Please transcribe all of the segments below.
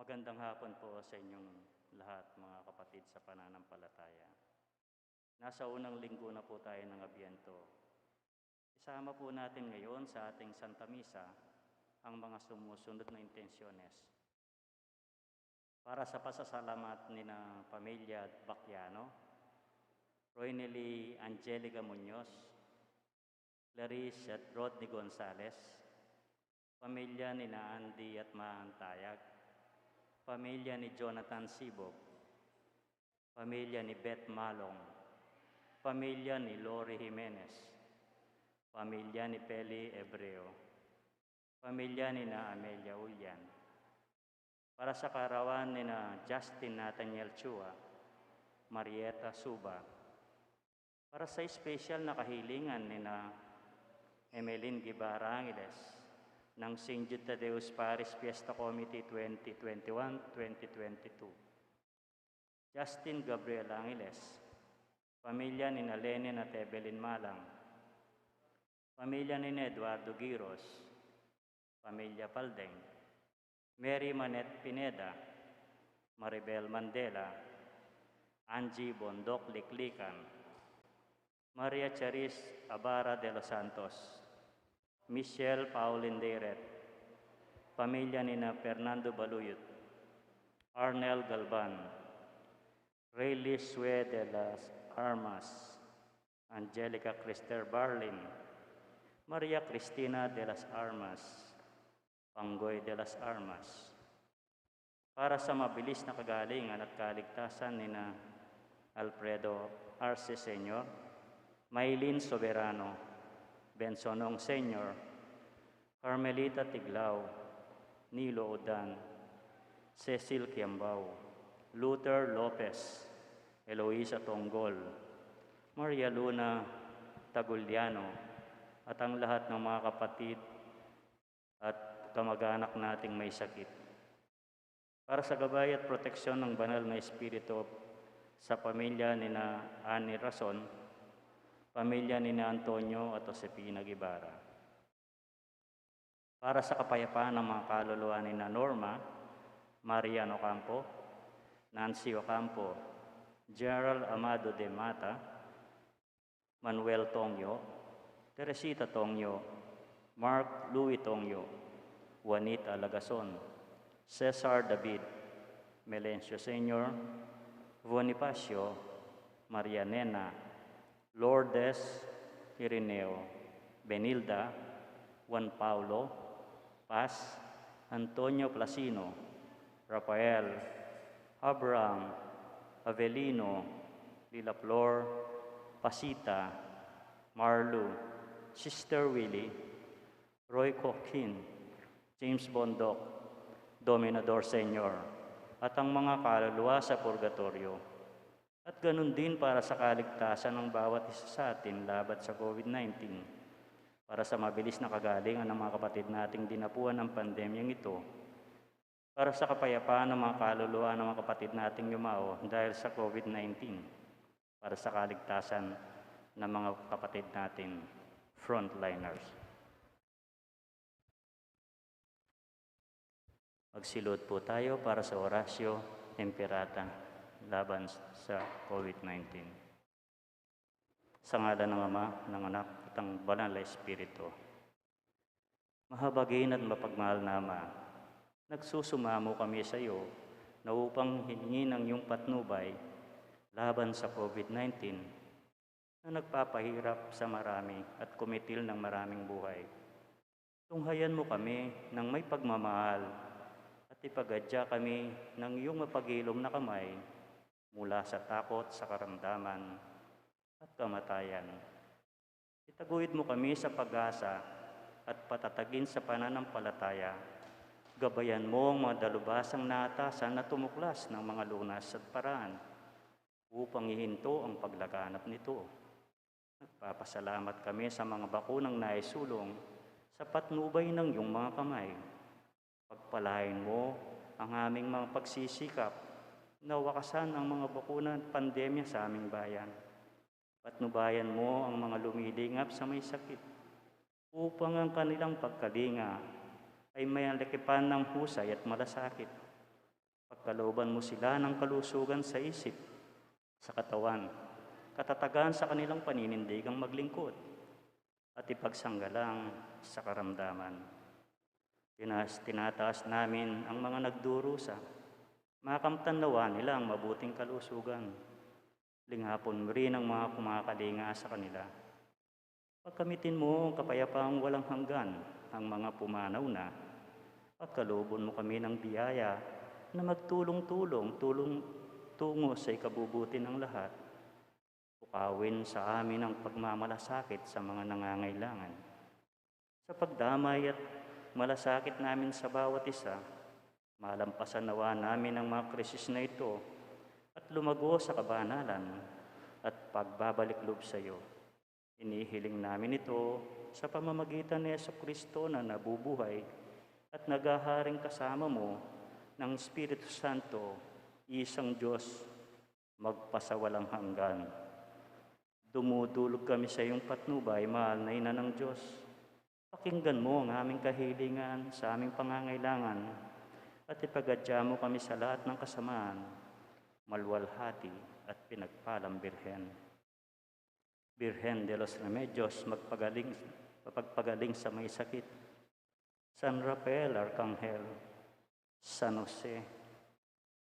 Magandang hapon po sa inyong lahat, mga kapatid sa pananampalataya. Nasa unang linggo na po tayo ng Abiento. Isama po natin ngayon sa ating Santa Misa ang mga sumusunod na intensyones. Para sa pasasalamat ni na pamilya Bacchiano, Roynely Angelica Muñoz, Clarice at Rodney Gonzales, pamilya ni na Andy at Maantayag, pamilya ni Jonathan Sibog, pamilya ni Beth Malong, pamilya ni Lori Jimenez, pamilya ni Peli Ebreo, pamilya ni na Amelia Ulyan, para sa karawan ni na Justin Nathaniel Chua, Marieta Suba, para sa special na kahilingan ni na Emeline Guevara Angeles ng St. Jude Tadeus Parish Fiesta Committee 2021-2022. Justin Gabriel Angeles, pamilya ni na Lenin at Evelyn Malang, pamilya ni na Eduardo Giros, pamilya Paldeng, Mary Manette Pineda, Maribel Mandela, Angie Bondok Liklikan, Maria Charis Abara de los Santos, Michelle Pauline Deret, pamilya ni na Fernando Baluyot, Arnel Galban, Rayleigh Sue de las Armas, Angelica Crister Barlin, Maria Cristina de las Armas, Panggoy de las Armas, para sa mabilis na kagalingan at kaligtasan ni na Alfredo Arce Sr., Maylin Soberano, Bensonong Sr., Carmelita Tiglao, Nilo Odan, Cecil Kiambao, Luther Lopez, Eloisa Tonggol, Maria Luna Taguliano, at ang lahat ng mga kapatid at kamag-anak nating may sakit. Para sa gabay at proteksyon ng banal na Espiritu sa pamilya ni na Ani Rason, pamilya ni na Antonio at Josepina Guevara. Para sa kapayapaan ng mga kaluluwa ni na Norma, Marian Ocampo, Nancy Ocampo, Gerald Amado de Mata, Manuel Tongyo, Teresita Tongyo, Mark Louis Tongyo, Juanita Lagason, Cesar David, Melencio Sr., Bonifacio, Maria Nena, Lourdes Irineo, Benilda, Juan Paulo, Paz, Antonio Placino, Rafael, Abraham, Avelino, Lila Flor, Pasita, Marlu, Sister Willie, Roy Coquin, James Bondok, Dominador Senior, at ang mga kaluluwa sa purgatorio. At ganun din para sa kaligtasan ng bawat isa sa atin laban sa COVID-19, para sa mabilis na kagalingan ng mga kapatid nating dinapuan ng pandemyang ito, para sa kapayapaan ng mga kaluluwa ng mga kapatid nating yumao dahil sa COVID-19, para sa kaligtasan ng mga kapatid natin frontliners. Magsilod po tayo para sa Orasyo Imperata laban sa COVID-19. Sa ngalan ng Ama, ng Anak, at ang Banal na Espiritu. Mahabagin at mapagmahal na Ama, nagsusumamo kami sa iyo na upang hingin ang iyong patnubay laban sa COVID-19 na nagpapahirap sa marami at kumitil ng maraming buhay. Tunghayan mo kami ng may pagmamahal at ipagadya kami ng iyong mapagilom na kamay mula sa takot, sa karamdaman at kamatayan. Itaguid mo kami sa pag-asa at patatagin sa pananampalataya. Gabayan mo ang mga dalubhasang naatasan na tumuklas ng mga lunas at paraan upang ihinto ang paglaganap nito. Nagpapasalamat kami sa mga bakunang naisulong sa patnubay ng iyong mga kamay. Pagpalain mo ang aming mga pagsisikap na wakasan ang mga bakuna at pandemya sa aming bayan. Patnubayan mo ang mga lumilingap sa may sakit upang ang kanilang pagkalinga ay may alakipan ng husay at malasakit. Pagkalooban mo sila ng kalusugan sa isip, sa katawan, katatagan sa kanilang paninindigang maglingkod, at ipagsanggalang sa karamdaman. Tinataas namin ang mga nagdurusa, makamtan nawa nila ang mabuting kalusugan. Linghapon mo rin ang mga kumakalinga sa kanila. Pagkamitin mo ang kapayapaang walang hanggan ang mga pumanaw na, pagkalooban mo kami ng biyaya na magtulong-tulong tungo sa ikabubuti ng lahat. Pukawin sa amin ang pagmamalasakit sa mga nangangailangan. Sa pagdamay at malasakit namin sa bawat isa, malampasan nawa namin ang mga krisis na ito at lumago sa kabanalan at pagbabalik loob sa iyo. Inihiling namin ito sa pamamagitan ni Jesucristo na nabubuhay at naghaharing kasama mo ng Espiritu Santo, isang Diyos, magpasawalang hanggan. Dumudulog kami sa iyong patnubay, mahal na Ina ng Diyos. Pakinggan mo ang aming kahilingan sa aming pangangailangan at ipagadya mo kami sa lahat ng kasamaan, malwalhati at pinagpalang Birhen. Birhen de los Remedios, mapagpagaling sa may sakit. San Rafael Arcangel, San Jose,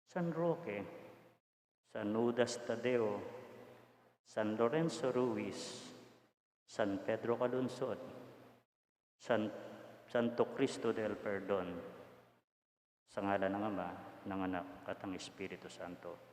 San Roque, San Judas Tadeo, San Lorenzo Ruiz, San Pedro Calunsod, Santo Cristo del Perdon, sa ngalan ng Ama, ng Anak at ng Espiritu Santo.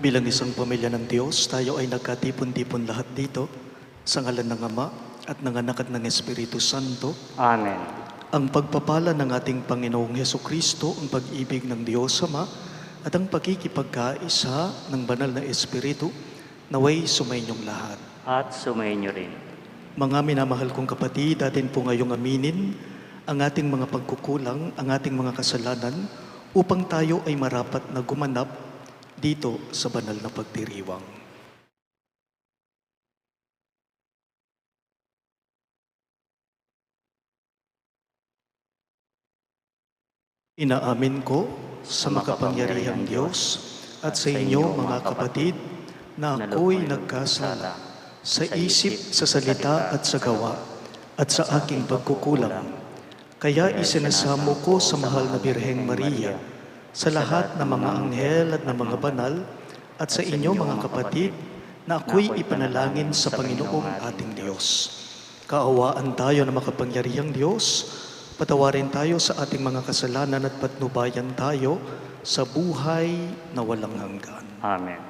Bilang isang pamilya ng Diyos, tayo ay nagkatipon-tipon lahat dito sa ngalan ng Ama at ng Anak at ng Espiritu Santo. Amen. Ang pagpapala ng ating Panginoong Hesukristo, ang pag-ibig ng Diyos Ama at ang pagkikipagkaisa ng banal na Espiritu naway sumainyong lahat. At sumainyo rin. Mga minamahal kong kapatid, atin po ngayong aminin ang ating mga pagkukulang, ang ating mga kasalanan upang tayo ay marapat na gumanap dito sa banal na pagdiriwang. Inaamin ko sa makapangyarihang Diyos at sa inyo mga kapatid na ako'y nagkasala sa isip, sa salita at sa gawa at sa aking pagkukulang. Kaya isinasamo ko sa mahal na Birheng Maria, sa lahat ng mga anghel at ng mga banal, at sa inyo mga kapatid, na ako'y ipanalangin sa Panginoong ating Diyos. Kaawaan tayo ng makapangyarihang Diyos, patawarin tayo sa ating mga kasalanan at patnubayan tayo sa buhay na walang hanggan. Amen.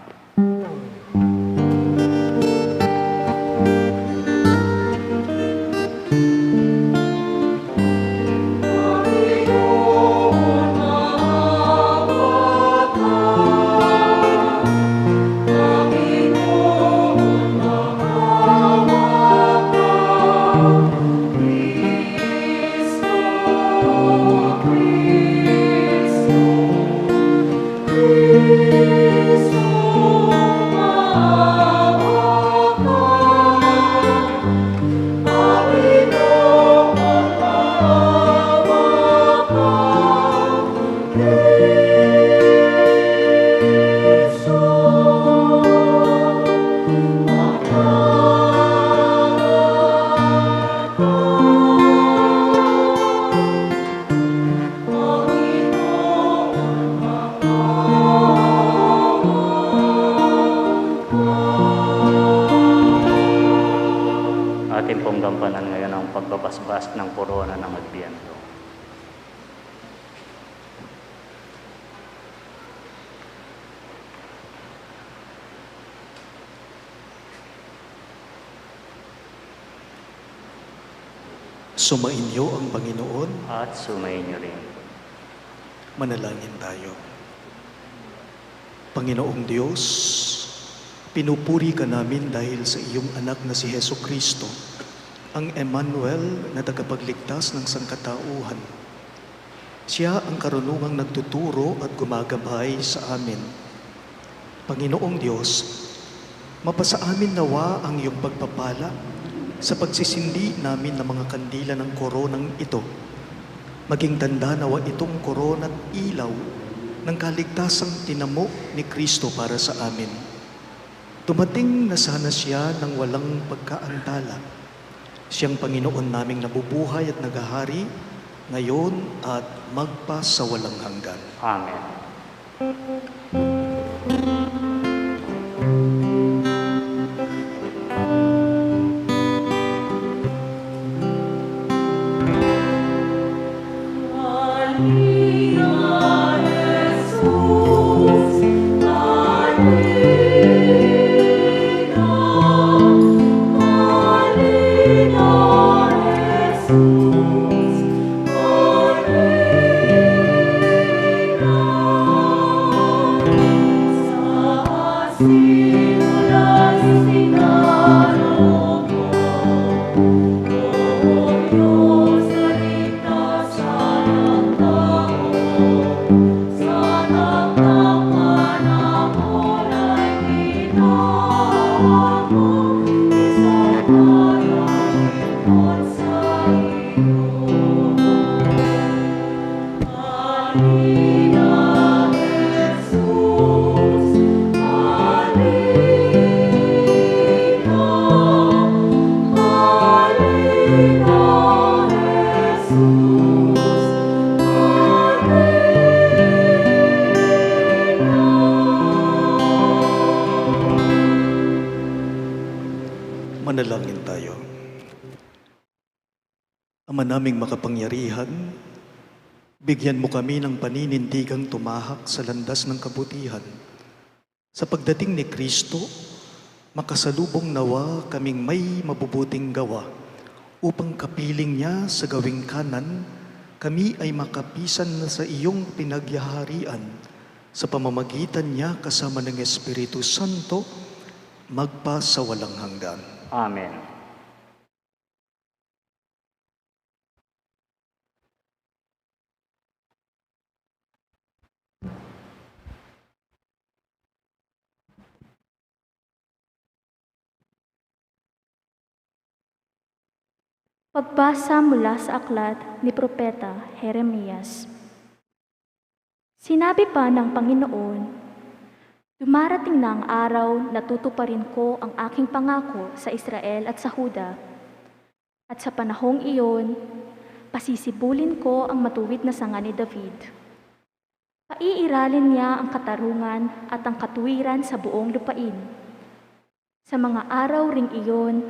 Cristo, Cristo. Sumainyo ang Panginoon. at sumainyo rin. Manalangin tayo. Panginoong Diyos, pinupuri ka namin dahil sa iyong anak na si Heso Kristo, ang Emmanuel na tagapagligtas ng sangkatauhan. Siya ang karunungang nagtuturo at gumagabay sa amin. Panginoong Diyos, mapasa amin nawa ang iyong pagpapala sa pagsisindi namin ng mga kandila ng koronang ito. Maging tanda nawa itong korona't ilaw ng kaligtasang tinamo ni Kristo para sa amin. Dumating na sana siya ng walang pagkaantala. Siyang Panginoon naming nabubuhay at naghahari, ngayon at magpa sa walang hanggan. Amen. Manalangin tayo. Ama naming makapangyarihan, bigyan mo kami ng paninindigang tumahak sa landas ng kabutihan. Sa pagdating ni Kristo, makasalubong nawa kaming may mabubuting gawa, upang kapiling niya sa gawing kanan, kami ay makapisan na sa iyong pinagyaharian. Sa pamamagitan niya kasama ng Espiritu Santo, magpa sa walang hanggan. Amen. Pagbasa mula sa aklat ni Propeta Jeremias. Sinabi pa ng Panginoon, dumarating na ang araw na tutuparin ko ang aking pangako sa Israel at sa Huda. At sa panahong iyon, pasisibulin ko ang matuwid na sanga ni David. Paiiralin niya ang katarungan at ang katuwiran sa buong lupain. Sa mga araw ring iyon,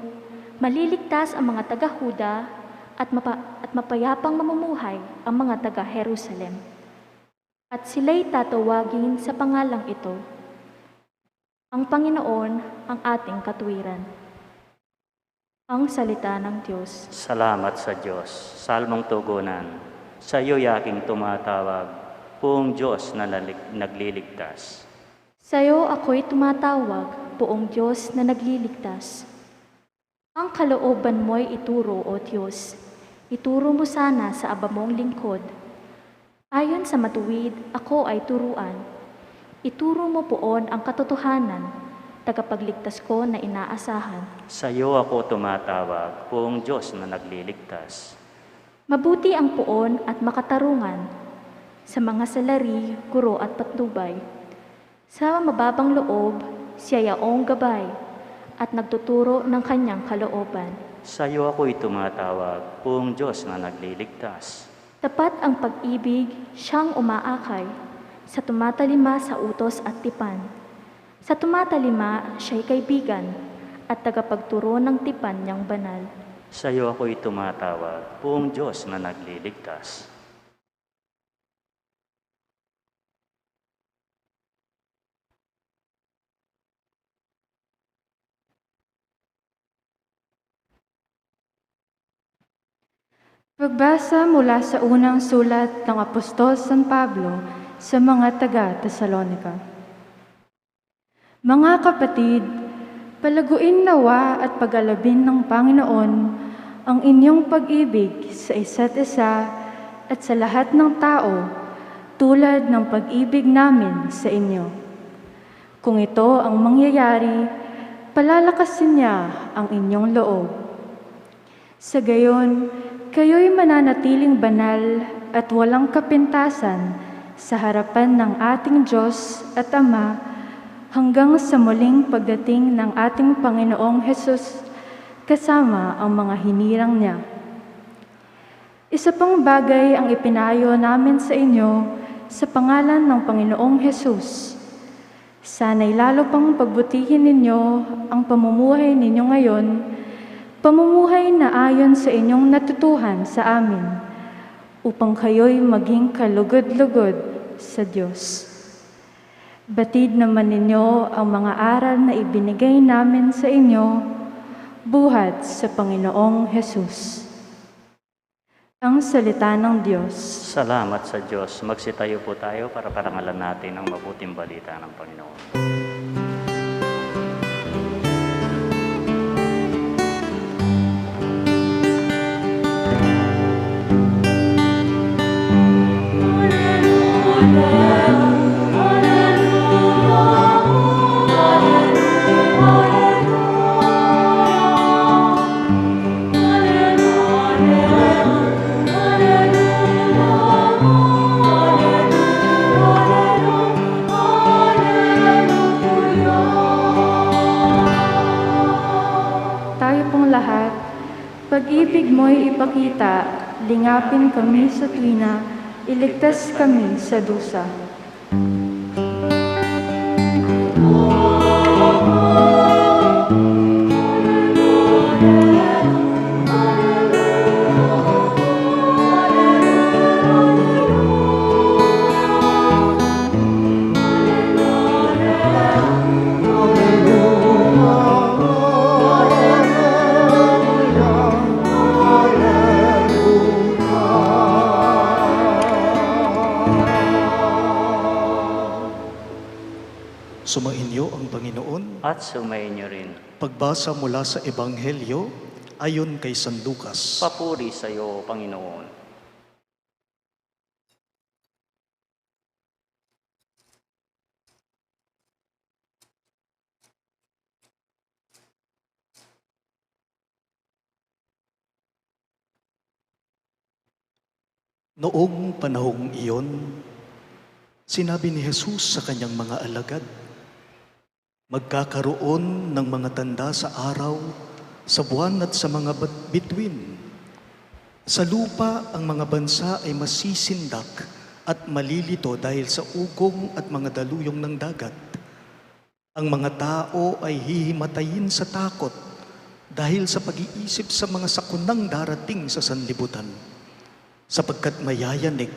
maliligtas ang mga taga-Huda at mapayapang mamumuhay ang mga taga-Jerusalem. At sila'y tatawagin sa pangalang ito, ang Panginoon ang ating katuwiran. Ang salita ng Diyos. Salamat sa Diyos. Salmong tugunan. Sa iyo'y aking tumatawag, buong Diyos na nagliligtas. Sa iyo ako'y tumatawag, buong Diyos na nagliligtas. Ang kalooban mo'y ituro, O Diyos. Ituro mo sana sa aba mong lingkod. Ayon sa matuwid, ako ay turuan. Ituro mo poon ang katotohanan, tagapagligtas ko na inaasahan. Sa iyo ako tumatawag, buong Diyos na nagliligtas. Mabuti ang poon at makatarungan, sa mga salari, guro at patnubay. Sa mababang loob, siya yaong gabay, at nagtuturo ng kanyang kalooban. Sa iyo ako'y tumatawag, buong Diyos na nagliligtas. Tapat ang pag-ibig, siyang umaakay, sa tumatalima sa utos at tipan. Sa tumatalima, siya'y kaibigan, at tagapagturo ng tipan niyang banal. Sa iyo ako'y tumatawag, buong Diyos na nagliligtas. Pagbasa mula sa unang sulat ng Apostol San Pablo sa mga taga-Tesalonica. Mga kapatid, palaguin nawa at pagalabin ng Panginoon ang inyong pag-ibig sa isa't isa at sa lahat ng tao tulad ng pag-ibig namin sa inyo. Kung ito ang mangyayari, palalakasin niya ang inyong loob. Sa gayon, kayo'y mananatiling banal at walang kapintasan sa harapan ng ating Diyos at Ama hanggang sa muling pagdating ng ating Panginoong Hesus kasama ang mga hinirang niya. Isa pang bagay ang ipinayo namin sa inyo sa pangalan ng Panginoong Hesus. Sana'y lalo pang pagbutihin ninyo ang pamumuhay ninyo ngayon, pamumuhay na ayon sa inyong natutuhan sa amin, upang kayo'y maging kalugod-lugod sa Diyos. Batid naman ninyo ang mga aral na ibinigay namin sa inyo, buhat sa Panginoong Hesus. Ang salita ng Diyos. Salamat sa Diyos. Magsitayo po tayo para parangalan natin ang mabuting balita ng Panginoon. Pag-ibig mo'y ipakita, lingapin kami sa tuwina, iligtas kami sa dusa. Sumainyo ang Panginoon. At sumainyo rin. Pagbasa mula sa Ebanghelyo ayon kay San Lucas. Papuri sa iyo, Panginoon. Noong panahong iyon, sinabi ni Jesus sa kanyang mga alagad, magkakaroon ng mga tanda sa araw, sa buwan at sa mga bituin. Sa lupa, ang mga bansa ay masisindak at malilito dahil sa ugong at mga daluyong ng dagat. Ang mga tao ay hihimatayin sa takot dahil sa pag-iisip sa mga sakunang darating sa sanlibutan, sapagkat mayayanig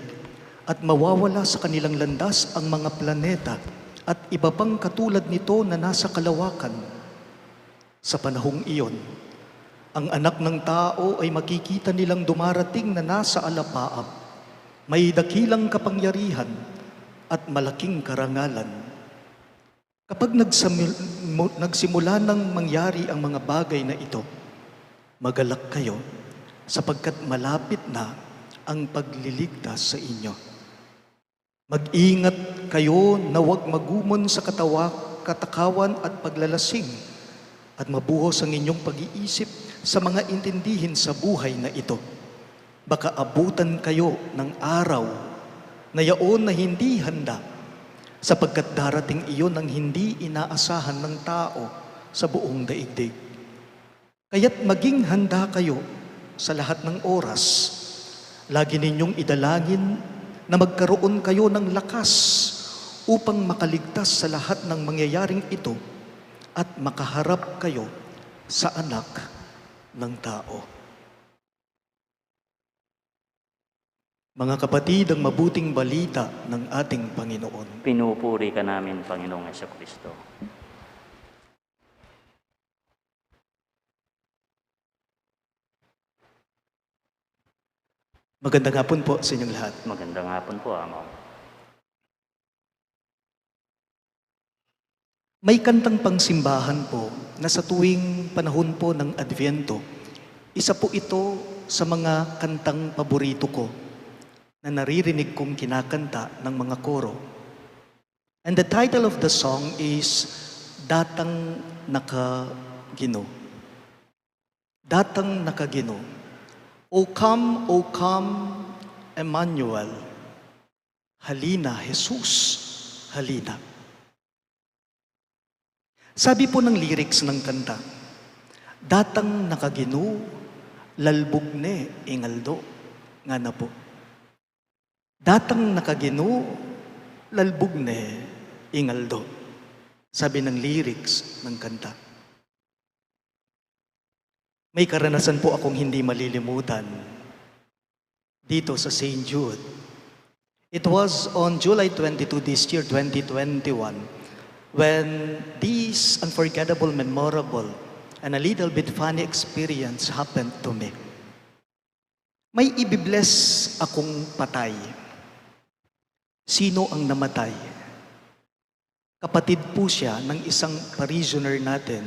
at mawawala sa kanilang landas ang mga planeta at iba pang katulad nito na nasa kalawakan. Sa panahong iyon, ang anak ng tao ay makikita nilang dumarating na nasa alapaap, may dakilang kapangyarihan at malaking karangalan. Kapag nagsimula nang mangyari ang mga bagay na ito, magalak kayo sapagkat malapit na ang pagliligtas sa inyo. Mag-ingat kayo na huwag magumon sa katakawan at paglalasing at mabuhos ang inyong pag-iisip sa mga intindihin sa buhay na ito. Baka abutan kayo ng araw na yaon na hindi handa, sapagkat darating iyon ang hindi inaasahan ng tao sa buong daigdig. Kaya't maging handa kayo sa lahat ng oras. Lagi ninyong idalangin na magkaroon kayo ng lakas upang makaligtas sa lahat ng mangyayaring ito at makaharap kayo sa anak ng tao. Mga kapatid, ang mabuting balita ng ating Panginoon. Pinupuri ka namin, Panginoong Jesucristo. Magandang hapon po sa inyong lahat. Magandang hapon po, Amo. May kantang pangsimbahan po na sa tuwing panahon po ng Advyento, isa po ito sa mga kantang paborito ko na naririnig kong kinakanta ng mga koro. And the title of the song is Datang Nakagino. Datang Nakagino. O come, Emmanuel. Halina, Jesus, halina. Sabi po ng lyrics ng kanta, Datang Nakagino, lalbog ne ingaldo. Nga na po. Datang Nakagino, lalbog ne ingaldo. Sabi ng lyrics ng kanta. May karanasan po akong hindi malilimutan dito sa St. Jude. It was on July 22 this year, 2021, when this unforgettable, memorable, and a little bit funny experience happened to me. May ibibless akong patay. Sino ang namatay? Kapatid po siya ng isang parishioner natin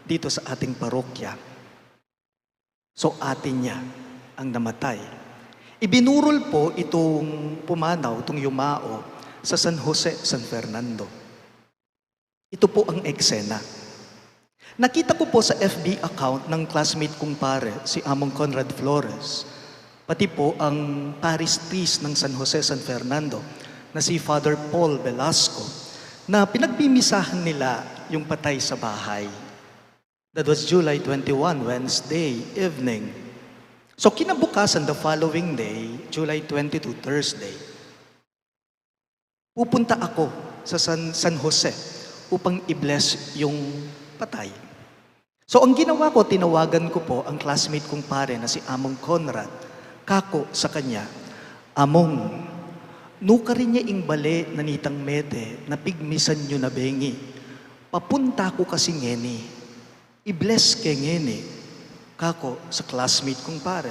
dito sa ating parokya. So atin niya ang namatay. Ibinurol po itong pumanaw, itong yumao sa San Jose, San Fernando. Ito po ang eksena. Nakita ko po sa FB account ng classmate kong pare, si Among Conrad Flores, pati po ang parish priest ng San Jose, San Fernando, na si Father Paul Velasco, na pinagpimisahan nila yung patay sa bahay. That was July 21, Wednesday evening. So kinabukasan, the following day, July 22, Thursday, pupunta ako sa San Jose upang i-bless yung patay. So ang ginawa ko, tinawagan ko po ang classmate kong pare na si Among Conrad, kako sa kanya, Among, nuka rin niya ing bale na nitang mete, na pigmisan nyo na bengi. Papunta ko kasi ngeni, i-bless kay ngeni, kako sa classmate kong pare.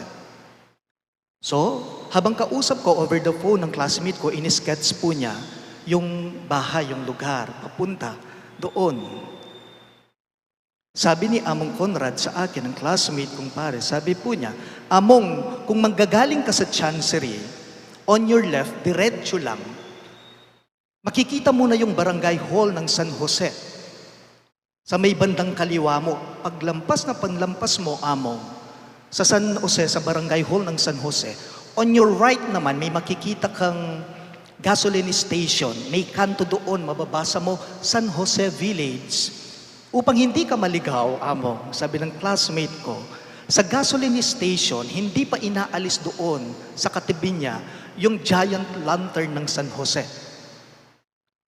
So, habang kausap ko over the phone ng classmate ko, in-sketch po niya yung bahay, yung lugar, papunta doon. Sabi ni Among Conrad sa akin, ang classmate kong pare, sabi po niya, Among, kung manggagaling ka sa Chancery, on your left, diretso lang, makikita mo na yung barangay hall ng San Jose. Sa may bandang kaliwa mo, paglampas na panlampas mo, Among, sa San Jose, sa barangay hall ng San Jose, on your right naman, may makikita kang gasoline station. May kanto doon, mababasa mo, San Jose Village. Upang hindi ka maligaw, Among, sabi ng classmate ko, sa gasoline station, hindi pa inaalis doon sa katibi niya yung giant lantern ng San Jose.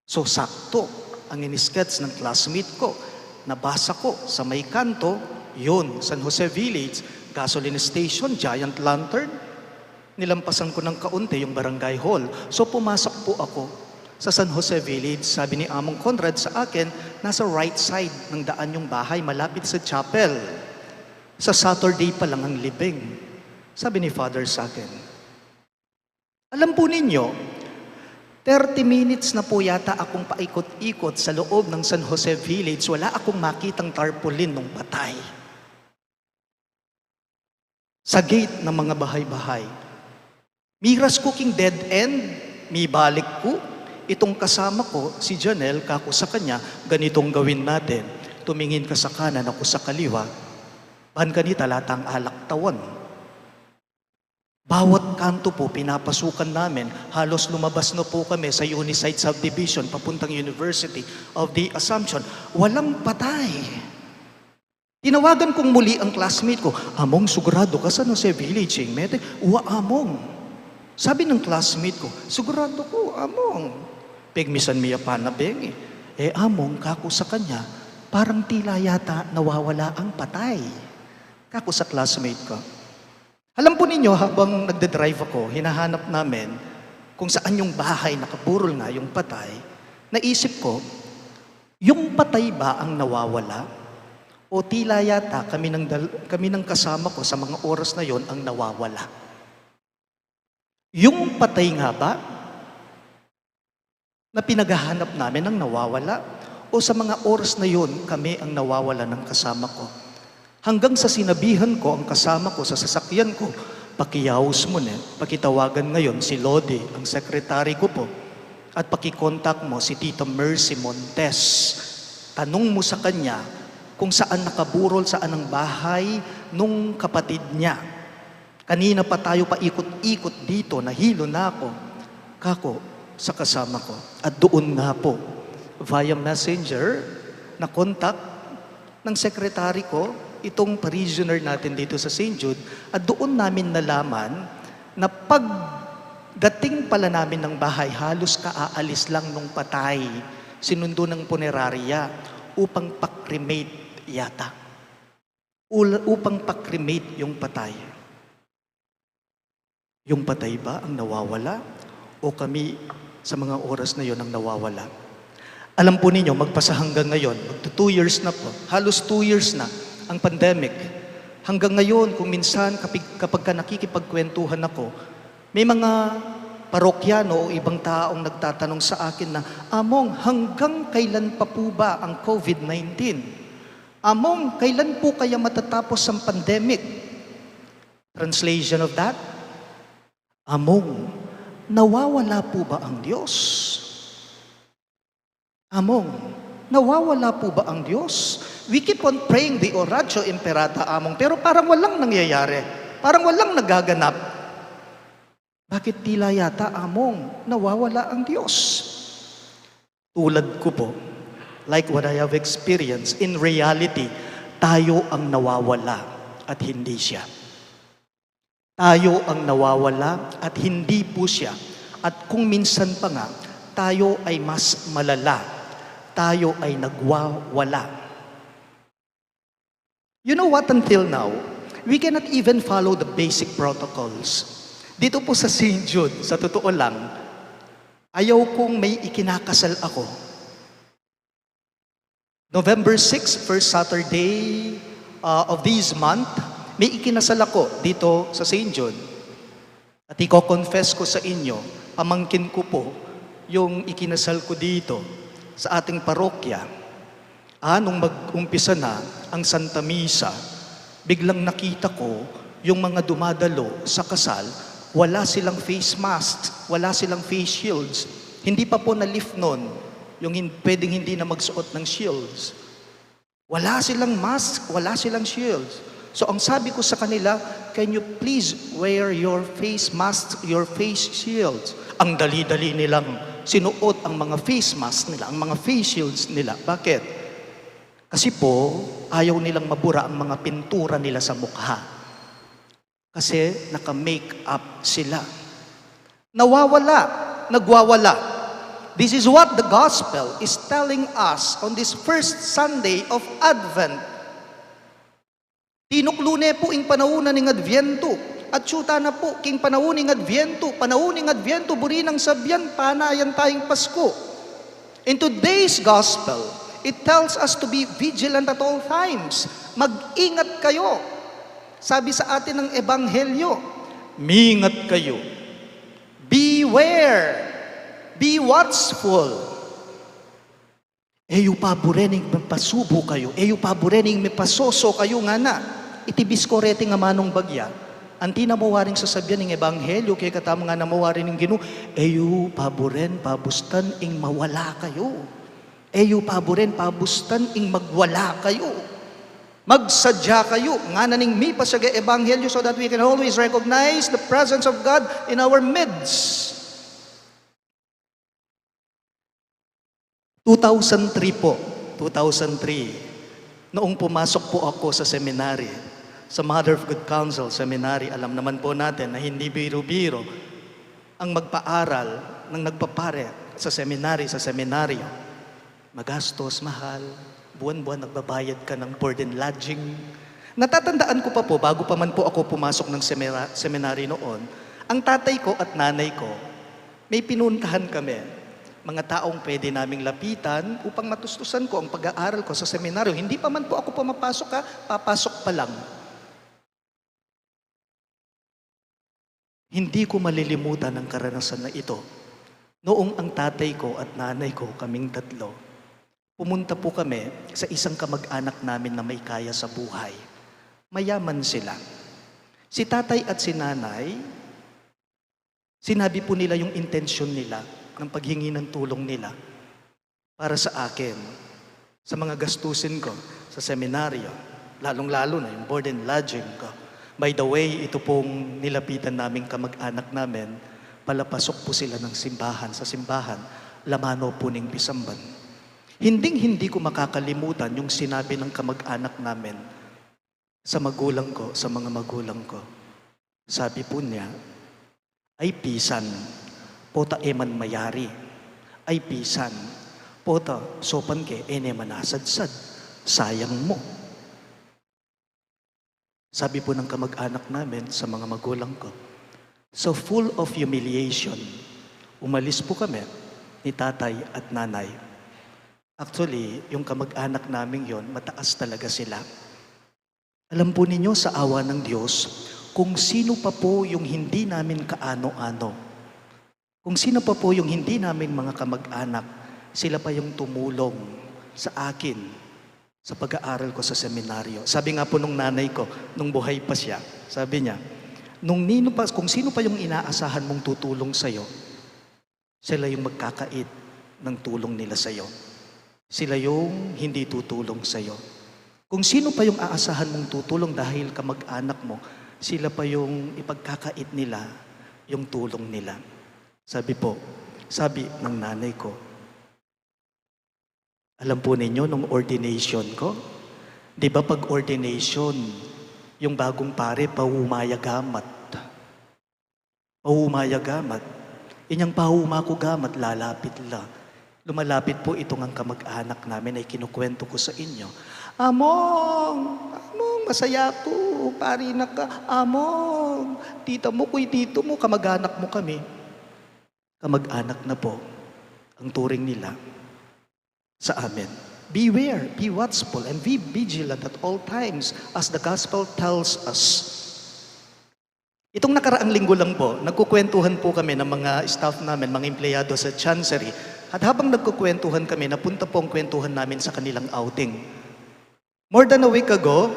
So sakto, ang iniskets ng classmate ko, nabasa ko sa may kanto, yun, San Jose Village, gasoline station, giant lantern. Nilampasan ko ng kaunti yung barangay hall. So pumasok po ako sa San Jose Village. Sabi ni Among Conrad sa akin, nasa right side ng daan yung bahay, malapit sa chapel. Sa Saturday pa lang ang libing. Sabi ni Father sa akin, alam po ninyo, 30 minutes na po yata akong paikot-ikot sa loob ng San Jose Village, wala akong makitang tarpaulin ng patay. Sa gate ng mga bahay-bahay. Miras ko king dead end, may balik ko. Itong kasama ko, si Janelle, kako sa kanya, ganitong gawin natin. Tumingin ka sa kanan, ako sa kaliwa. Ban kanita, latang alak tawan. Bawat kanto po, pinapasukan namin. Halos lumabas na po kami sa Unisite Subdivision, papuntang University of the Assumption. Walang patay. Tinawagan kong muli ang classmate ko, Among, sigurado ka sa Jose Village, mete? Uwa, Among. Sabi ng classmate ko, sigurado ko, Among. Pigmisan miya pa na bengi. Among, kako sa kanya, parang tila yata nawawala ang patay. Kako sa classmate ko. Alam po ninyo, habang nagde-drive ako, hinahanap namin kung saan yung bahay nakaburol nga yung patay, naisip ko, yung patay ba ang nawawala? O tila yata kami ng kasama ko sa mga oras na yon ang nawawala? Yung patay nga ba na pinaghahanap namin ang nawawala? O sa mga oras na yun, kami ang nawawala ng kasama ko? Hanggang sa sinabihan ko ang kasama ko sa sasakyan ko, pakiyaws mo na, pakitawagan ngayon si Lodi, ang sekretary ko po, at pakikontak mo si Tita Mercy Montes. Tanong mo sa kanya kung saan nakaburol, saan ang bahay nung kapatid niya. Kanina pa tayo paikot-ikot dito, nahilo na ako, kako, sa kasama ko. At doon nga po, via messenger, na kontak ng sekretary ko, itong parishioner natin dito sa St. Jude, at doon namin nalaman na pagdating pala namin ng bahay, halos kaaalis lang nung patay, sinundo ng punerarya upang pakremate yata. Upang pakremate yung patay. Yung patay ba ang nawawala? O kami sa mga oras na yon ang nawawala? Alam po ninyo, magpasa hanggang ngayon, magto 2 years na po, halos 2 years na ang pandemic. Hanggang ngayon, kung minsan kapag ka nakikipagkwentuhan ako, may mga parokyano o ibang taong nagtatanong sa akin na, Among, hanggang kailan pa po ba ang COVID-19? Among, kailan po kaya matatapos ang pandemic? Translation of that? Among, nawawala po ba ang Diyos? Among, nawawala po ba ang Diyos? We keep on praying the Oratio Imperata, Among, pero parang walang nangyayari. Parang walang nagaganap. Bakit tila yata, Among, nawawala ang Diyos? Tulad ko po, like what I have experienced, in reality, tayo ang nawawala at hindi siya. Tayo ang nawawala at hindi po siya. At kung minsan pa nga, tayo ay mas malala. Tayo ay nagwawala. You know what, until now, we cannot even follow the basic protocols. Dito po sa St. Jude, sa totoo lang, ayaw kong may ikinakasal ako. November 6, first Saturday of this month, may ikinasal ako dito sa St. Jude. At i-confess ko sa inyo, pamangkin ko po yung ikinasal ko dito sa ating parokya. Nung mag-umpisa na ang Santa Misa, biglang nakita ko yung mga dumadalo sa kasal, wala silang face masks, wala silang face shields. Hindi pa po na-lift nun, yung pwedeng hindi na magsuot ng shields. Wala silang mask, wala silang shields. So ang sabi ko sa kanila, can you please wear your face mask, your face shields? Ang dali-dali nilang sinuot ang mga face mask nila, ang mga face shields nila. Bakit? Kasi po, ayaw nilang mabura ang mga pintura nila sa mukha. Kasi naka-make up sila. Nawawala, nagwawala. This is what the gospel is telling us on this first Sunday of Advent. Tinuklune po ing panaunan ng Adviento, at syuta na po king panauning Adviento, buri ng sabyan, panayan tayong Pasko. In today's gospel, it tells us to be vigilant at all times. Mag-ingat kayo. Sabi sa atin ng Ebanghelyo, mingat kayo. Beware. Be watchful. Eyo paburening mapasubo kayo. Eyo paburening mapasoso kayo nga na. Itibis ko rete nga manong bagya. Anti na mawaring sasabihan ng Ebanghelyo, kaya katamo nga na mawaring ng Ginoo, eyo paburen, pabustan, ing mawala kayo. Eyo paburen, pabustan, ing magwala kayo. Magsadya kayo, nga naning mi pasaga Ebanghelyo, so that we can always recognize the presence of God in our midst. 2003 po, 2003, noong pumasok po ako sa seminary, sa Mother of Good Counsel Seminary, alam naman po natin na hindi biro-biro ang magpaaral ng nagpapare sa seminary, sa seminaryo. Magastos, mahal, buwan-buwan nagbabayad ka ng board and lodging. Natatandaan ko pa po, bago pa man po ako pumasok ng seminary noon, ang tatay ko at nanay ko, may pinuntahan kami, mga taong pwede naming lapitan upang matustusan ko ang pag-aaral ko sa seminaryo. Hindi pa man po ako pumapasok papasok pa lang. Hindi ko malilimutan ang karanasan na ito. Noong ang tatay ko at nanay ko, kaming tatlo, pumunta po kami sa isang kamag-anak namin na may kaya sa buhay. Mayaman sila. Si tatay at si nanay, sinabi po nila yung intensyon nila ng paghingi ng tulong nila para sa akin, sa mga gastusin ko sa seminaryo, lalong-lalo na yung board and lodging ko. By the way, ito pong nilapitan naming kamag-anak namin, palapasok po sila ng simbahan. Sa simbahan, Lamano po ng Pisamban. Hinding-hindi ko makakalimutan yung sinabi ng kamag-anak namin sa magulang ko, sa mga magulang ko. Sabi po niya, ay pisan, pota eman mayari. Ay pisan, pota sopan ke ene manasadsad. Sayang mo. Sabi po ng kamag-anak namin sa mga magulang ko. So full of humiliation, umalis po kami ni tatay at nanay. Actually, yung kamag-anak namin yon, mataas talaga sila. Alam po ninyo sa awa ng Diyos, kung sino pa po yung hindi namin kaano-ano, kung sino pa po yung hindi namin mga kamag-anak, sila pa yung tumulong sa akin sa pag-aaral ko sa seminaryo. Sabi nga po nung nanay ko, nung buhay pa siya, sabi niya, kung sino pa yung inaasahan mong tutulong sa'yo, sila yung magkakait ng tulong nila sa'yo. Sila yung hindi tutulong sa'yo. Kung sino pa yung aasahan mong tutulong dahil kamag-anak mo, sila pa yung ipagkakait nila, yung tulong nila. Sabi ng nanay ko, alam po ninyo, nung ordination ko, di ba pag ordination, yung bagong pare, paumayagamat. Paumayagamat. Inyang pahuma ko gamat, lalapit la. Lumalapit po itong ang kamag-anak namin ay kinukwento ko sa inyo. Among, masaya po, pari na ka. Among, tita mo, kuy tito mo, kamag-anak mo kami. Kamag-anak na po ang turing nila sa amin. Beware, be watchful, and be vigilant at all times as the gospel tells us. Itong nakaraang linggo lang po, nagkukwentuhan po kami ng mga staff namin, mga empleyado sa Chancery. At habang nagkukwentuhan kami, napunta po ang kwentuhan namin sa kanilang outing. More than a week ago,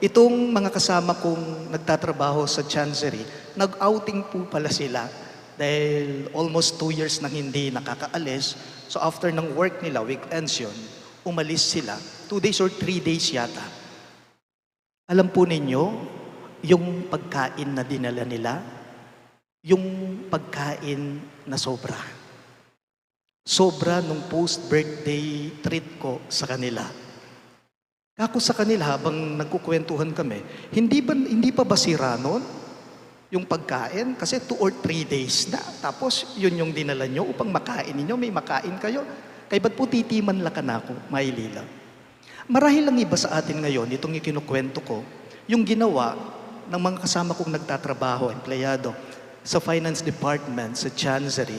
itong mga kasama kong nagtatrabaho sa Chancery, nag-outing po pala sila dahil almost 2 years nang hindi nakakaalis. So after ng work nila, weekends yun, umalis sila. 2 days or 3 days yata. Alam po ninyo, yung pagkain na dinala nila, yung pagkain na sobra. Sobra nung post-birthday treat ko sa kanila. Kako sa kanila, habang nagkukwentuhan kami, hindi pa ba sira nun? Yung pagkain, kasi 2 or 3 days na. Tapos, yun yung dinala nyo upang makain ninyo. May makain kayo. Kaya ba't po titiman lang ka na ako, mailila? Marahil lang iba sa atin ngayon, itong ikinukwento ko, yung ginawa ng mga kasama kong nagtatrabaho, empleyado, sa finance department, sa Chancery,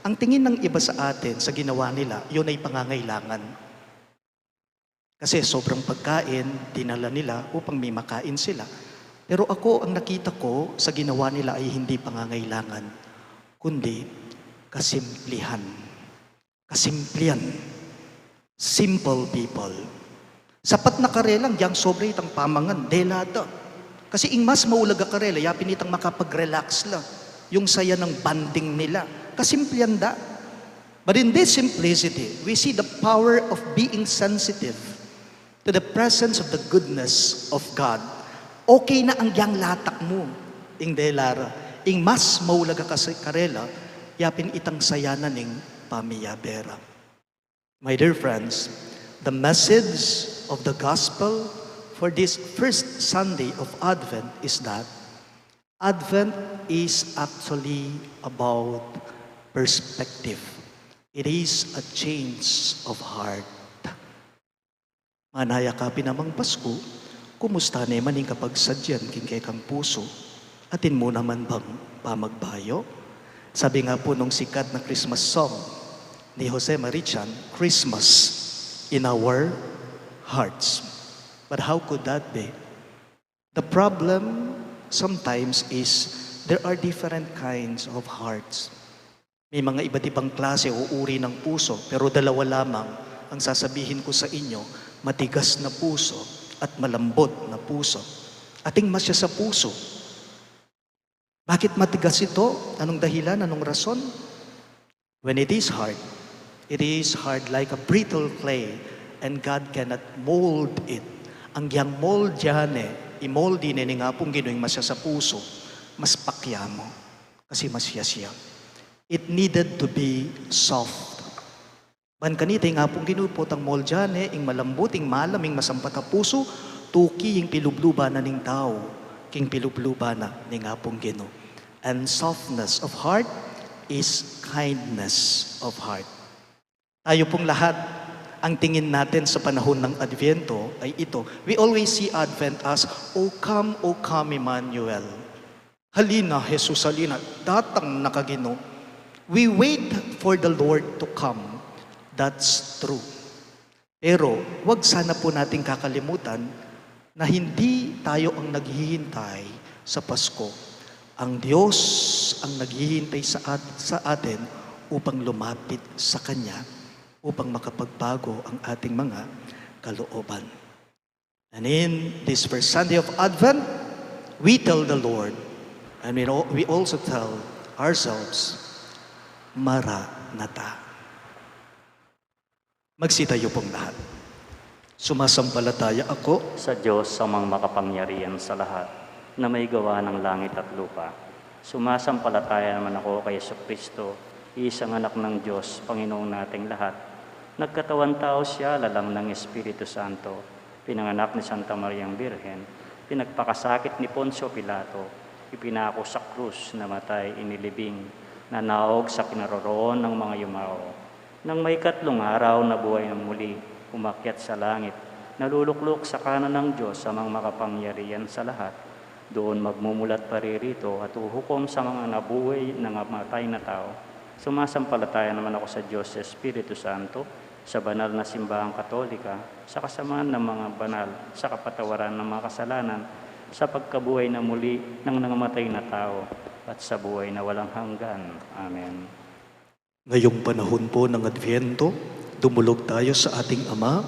ang tingin ng iba sa atin sa ginawa nila, yun ay pangangailangan. Kasi sobrang pagkain, dinala nila upang may makain sila. Pero ako, ang nakita ko sa ginawa nila ay hindi pangangailangan, kundi kasimplihan. Kasimplihan. Simple people. Sapat na karelang, yang sobre itang pamangan, delada. Kasi ing mas maulaga karela, yapin itang makapag-relax lang. Yung saya ng banding nila. Kasimplihan da. But in this simplicity, we see the power of being sensitive to the presence of the goodness of God. Okay na ang yang latak mo, ing delara. Ing mas maulaga ka sa karela, yapin itang sayanan ing pamiyabera. My dear friends, the message of the gospel for this first Sunday of Advent is that Advent is actually about perspective. It is a change of heart. Manayakapin namang Pasko, kumusta naman yung kapag sadyan king kang puso? Atin mo naman bang pamagbayo? Sabi nga po nung sikat na Christmas song ni Jose Marichan, Christmas in our hearts. But how could that be? The problem sometimes is there are different kinds of hearts. May mga iba't ibang klase o uri ng puso, pero dalawa lamang ang sasabihin ko sa inyo, matigas na puso at malambot na puso. Ating masya sa puso. Bakit matigas ito? Anong dahilan? Anong rason? When it is hard like a brittle clay, and God cannot mold it. Ang yang mold yan i-mold din nga pong gino'y masya sa puso, mas pakya mo, kasi masya siya. It needed to be soft. Ban kanita nga pong ginupot ang mold yan ing malambuting malaming masampat a puso, tuki yung pilubluba na ning tao, king pilubluba na ni nga pong gino. And softness of heart is kindness of heart. Tayo pong lahat, ang tingin natin sa panahon ng Adviento ay ito. We always see Advent as, O come, Emmanuel. Halina, Jesus, halina. Datang nakagino. We wait for the Lord to come. That's true. Pero, wag sana po nating kakalimutan na hindi tayo ang naghihintay sa Pasko. Ang Diyos ang naghihintay sa atin upang lumapit sa Kanya, upang makapagbago ang ating mga kalooban. And in this first Sunday of Advent, we tell the Lord, and we also tell ourselves, Maranatha. Magsitayo pong lahat. Sumasampalataya ako Sa Diyos sa mga makapangyarihan sa lahat, na may gawa ng langit at lupa. Sumasampalataya naman ako kay Jesucristo, isang anak ng Diyos, Panginoong nating lahat. Nagkatawan tao siya, lalang ng Espiritu Santo, pinanganak ni Santa Mariang Birhen, pinagpakasakit ni Poncio Pilato, ipinako sa krus, namatay, inilibing, nanaog sa kinaroroon ng mga yumao. Nang may 3 araw na buhay ng muli, umakyat sa langit, naluluklok sa kanan ng Diyos sa mga makapangyarihan sa lahat. Doon magmumulat paririto at uhukom sa mga nabuhay ng matay na tao. Sumasampalataya naman ako sa Diyos sa Espiritu Santo, sa banal na simbahang katolika, sa kasamaan ng mga banal, sa kapatawaran ng mga kasalanan, sa pagkabuhay na muli ng nangamatay na tao, at sa buhay na walang hanggan. Amen. ngayong panahon po ng Adviento, dumulog tayo sa ating Ama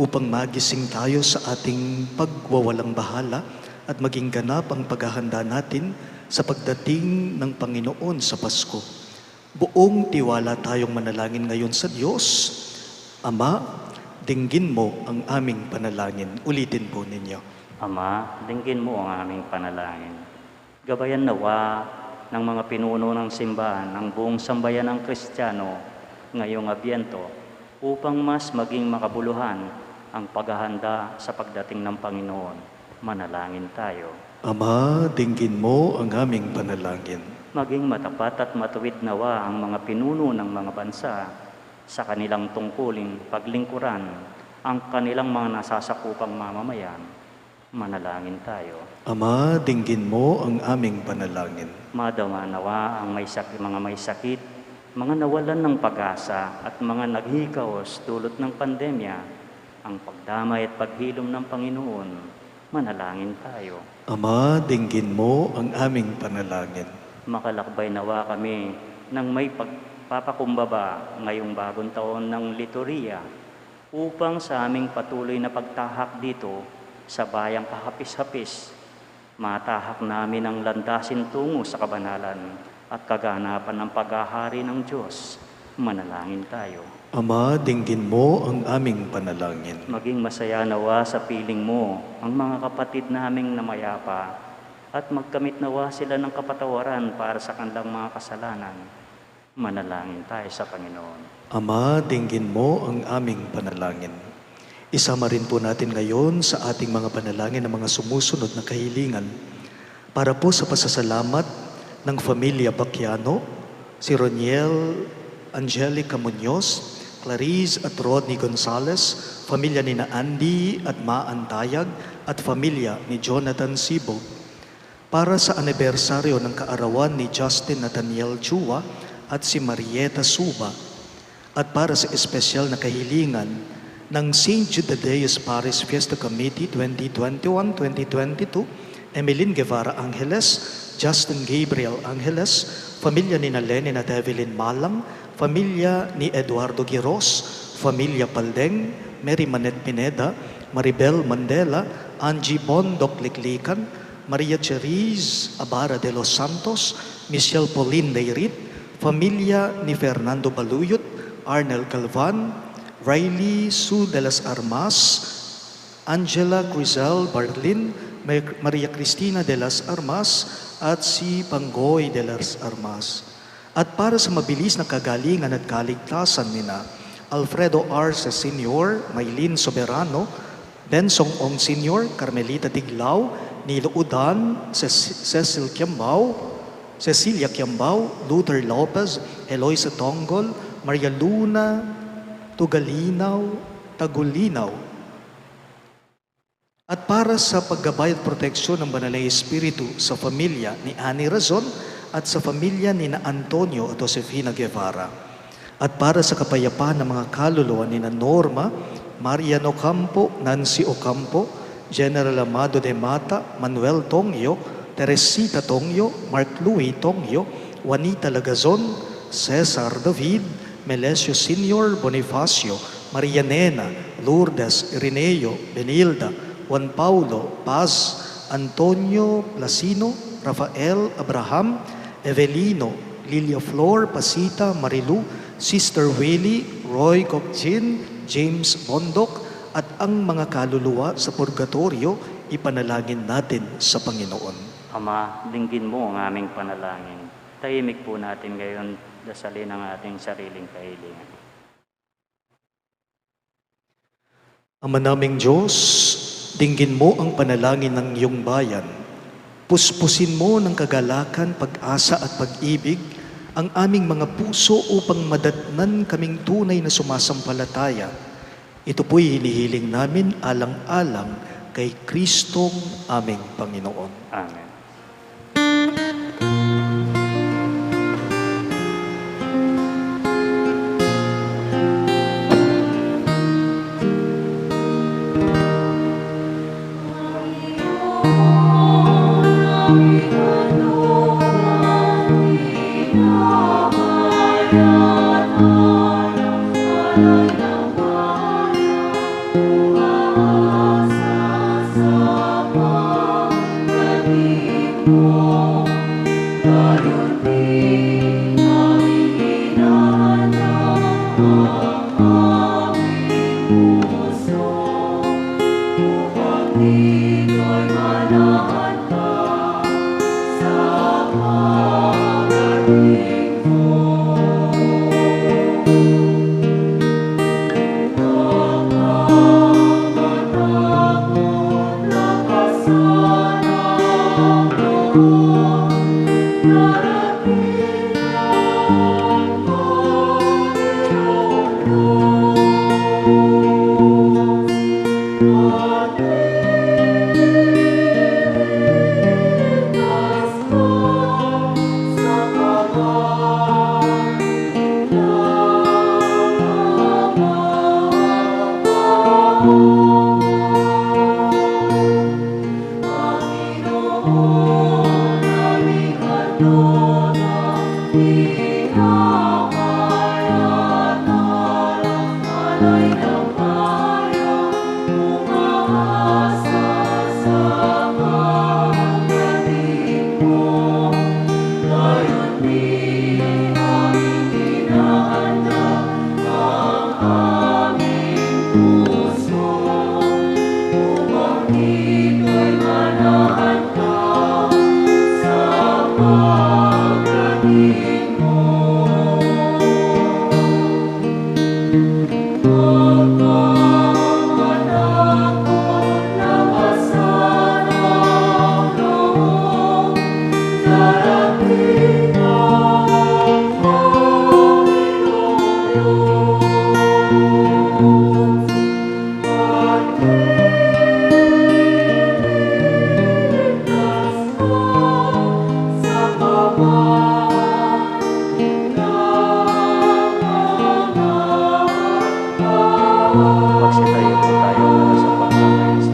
upang magising tayo sa ating pagwawalang bahala at maging ganap ang paghahanda natin sa pagdating ng Panginoon sa Pasko. Buong tiwala tayong manalangin ngayon sa Diyos. Ama, dinggin mo ang aming panalangin. Ulitin po ninyo. Ama, dinggin mo ang aming panalangin. Gabayan nawa ng mga pinuno ng simbahan ng buong sambayan ng Kristiyano ngayong Adviento upang mas maging makabuluhan ang paghahanda sa pagdating ng Panginoon. Manalangin tayo. Ama, dinggin mo ang aming panalangin. Maging matapat at matuwid nawa ang mga pinuno ng mga bansa sa kanilang tungkuling paglingkuran ang kanilang mga nasasakupang mamamayan. Manalangin tayo. Ama, dinggin mo ang aming panalangin. Madama nawa ang mga may sakit, mga nawalan ng pag-asa at mga naghikaos dulot ng pandemya, ang pagdamay at paghilom ng Panginoon. Manalangin tayo. Ama, dinggin mo ang aming panalangin. Makalakbay nawa kami ng may pagpapakumbaba ngayong bagong taon ng liturhiya upang sa aming patuloy na pagtahak dito sa bayang kahapis-hapis, matahak namin ang landasin tungo sa kabanalan at kaganapan ng paghahari ng Diyos. Manalangin tayo. Ama, dinggin mo ang aming panalangin. Maging masaya nawa sa piling mo ang mga kapatid naming namayapa at magkamit nawa sila ng kapatawaran para sa kanilang mga kasalanan. Manalangin tayo sa Panginoon. Ama, dinggin mo ang aming panalangin. Isama rin po natin ngayon sa ating mga panalangin ng mga sumusunod na kahilingan para po sa pasasalamat ng Familia Bacchiano, si Roniel Angelica Muñoz, Clarice at Rodney Gonzalez, pamilya ni na Andy at Maan Tayag at pamilya ni Jonathan Sibo. Para sa anibersaryo ng kaarawan ni Justin Nathaniel Chua at si Marieta Suba. At para sa espesyal na kahilingan ng St. Jude Thaddeus Paris Fiesta Committee 2021-2022 Emeline Guevara Angeles, Justin Gabriel Angeles, pamilya ni Lenin at Evelyn Malang, pamilya ni Eduardo Giros, pamilya Paldeng, Mary Manet Pineda, Maribel Mandela, Angie Bondok Liklikan, Maria Cheriz Abara de los Santos, Michelle Pauline Leirit, pamilya ni Fernando Baluyot, Arnel Galvan, Riley Sue de las Armas, Angela Grisel Barlin, Maria Cristina de las Armas, at si Panggoy de las Armas. At para sa mabilis na kagalingan at kaligtasan nina Alfredo R. Sr., Maylin Soberano, Bensong Ong Sr., Carmelita Tiglao, Nilo Udan, Cecilia Kiambao, Luther Lopez, Eloisa Tonggol, Maria Luna Tagulinaw. At para sa paggabay at proteksyon ng Banal na Espiritu sa pamilya ni Annie Razon at sa pamilya ni Antonio at Josefina Guevara. At para sa kapayapaan ng mga kaluluwa ni Norma, Marian Ocampo, Nancy Ocampo, General Amado de Mata, Manuel Tongyo, Teresita Tongyo, Mark Louis Tongyo, Juanita Lagazon, Cesar David, Melesio Sr., Bonifacio, Maria Nena, Lourdes, Ireneo, Benilda, Juan Paulo, Paz, Antonio Placino, Rafael Abraham, Evelino, Lilia Flor, Pasita, Marilu, Sister Willie, Roy Cochin, James Bondok, at ang mga kaluluwa sa purgatorio, ipanalangin natin sa Panginoon. Ama, dinggin mo ang aming panalangin. Tahimik po natin ngayon, dasalin ang ating sariling kahilingan. Ama naming Diyos, dinggin mo ang panalangin ng iyong bayan. Puspusin mo ng kagalakan, pag-asa at pag-ibig ang aming mga puso upang madatnan kaming tunay na sumasampalataya. Ito po'y hinihiling namin alang-alang kay Kristong aming Panginoon. Amen. Magsitayo po tayo para sa pagkakainis.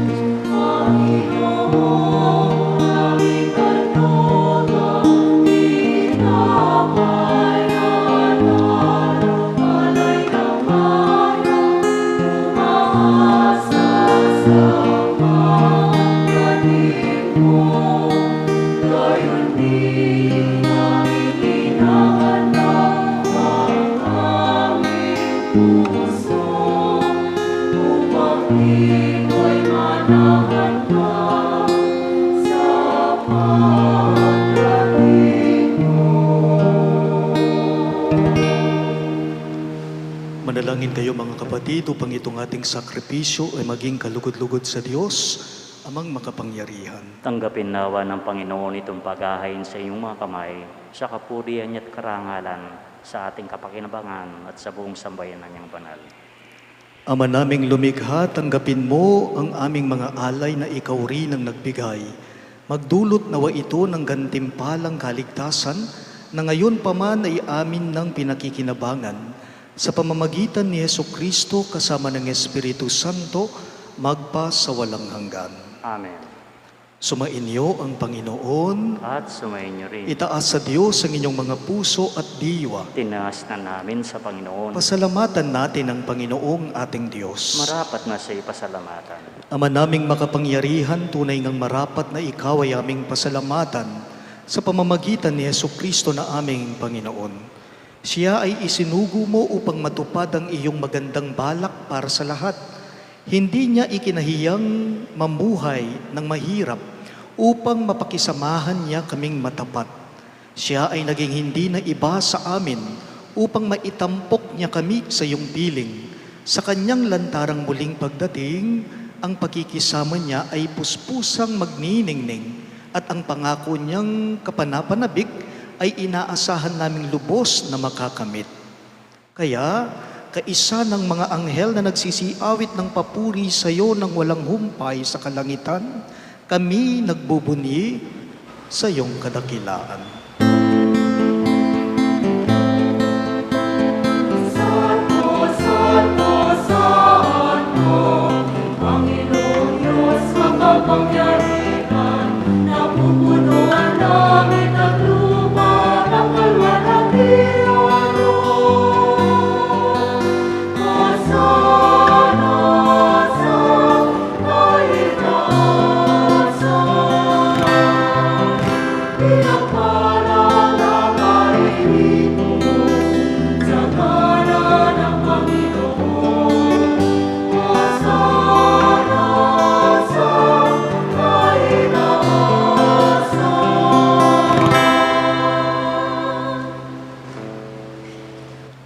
Manalangin kayo mga kapatid upang itong ating sakripisyo ay maging kalugod-lugod sa Diyos, amang makapangyarihan. Tanggapin nawa ng Panginoon itong paghahain sa iyong mga kamay, sa kapurihan niya at karangalan, sa ating kapakinabangan at sa buong sambayan ng niyang banal. Ama naming lumikha, tanggapin mo ang aming mga alay na ikaw rin ang nagbigay. Magdulot nawa ito ng gantimpalang kaligtasan na ngayon pa man ay amin ng pinakikinabangan. Sa pamamagitan ni Jesucristo kasama ng Espiritu Santo, magpa sa walang hanggan. Amen. Sumainyo ang Panginoon. At sumayin niyo rin. Itaas sa Diyos ang inyong mga puso at diwa. Tinaas na namin sa Panginoon. Pasalamatan natin ang Panginoong ating Diyos. Marapat na sa ipasalamatan. Ama naming makapangyarihan, tunay ngang marapat na ikaw ay aming pasalamatan sa pamamagitan ni Jesucristo na aming Panginoon. Siya ay isinugo mo upang matupad ang iyong magandang balak para sa lahat. Hindi niya ikinahiyang mamuhay ng mahirap upang mapakisamahan niya kaming matapat. Siya ay naging hindi na iba sa amin upang maitampok niya kami sa iyong piling. Sa kanyang lantarang muling pagdating, ang pakikisama niya ay puspusang magniningning at ang pangako niyang kapanapanabik ay inaasahan naming lubos na makakamit. Kaya, kaisa ng mga anghel na nagsisiawit ng papuri sa iyo ng walang humpay sa kalangitan, kami nagbubunyi sa iyong kadakilaan.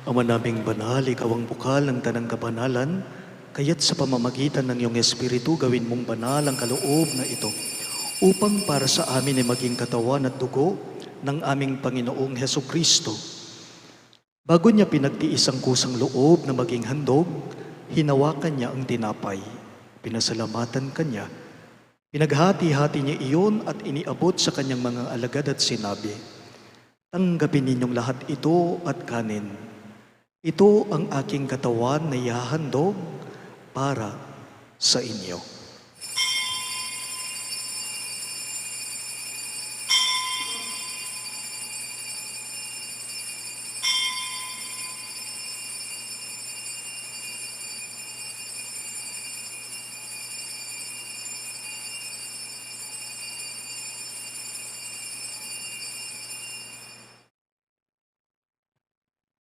Ama naming banal, ikaw ang bukal ng tanang kabanalan, kaya't sa pamamagitan ng iyong Espiritu, gawin mong banal ang kaloob na ito, upang para sa amin ay maging katawan at dugo ng aming Panginoong Hesukristo. Bago niya pinagtiis ang kusang loob na maging handog, hinawakan niya ang tinapay, pinasalamatan kanya, pinaghati-hati niya iyon at iniabot sa kanyang mga alagad at sinabi, "Tanggapin ninyong lahat ito at kanin. Ito ang aking katawan na ihahandog para sa inyo."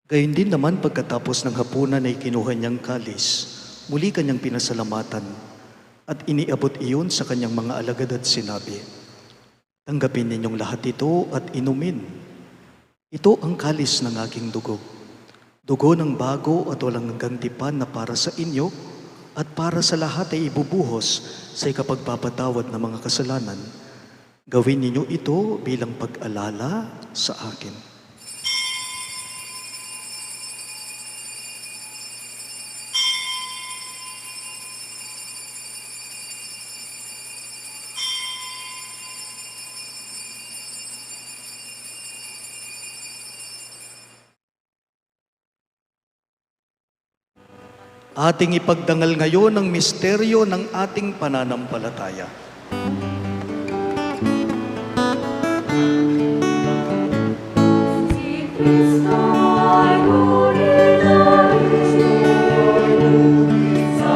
Gayun din naman pagkatapos ng hapunan ay kinuha niyang kalis, muli kanyang pinasalamatan at iniabot iyon sa kanyang mga alagad at sinabi, "Tanggapin ninyong lahat ito at inumin. Ito ang kalis ng aking dugo. Dugo ng bago at walang hanggang tipan na para sa inyo at para sa lahat ay ibubuhos sa ikapagpapatawad ng mga kasalanan. Gawin ninyo ito bilang pag-alala sa akin." Ating ipagdangal ngayon ang misteryo ng ating pananampalataya. Si Kristo ay ngunit sarili siya Sa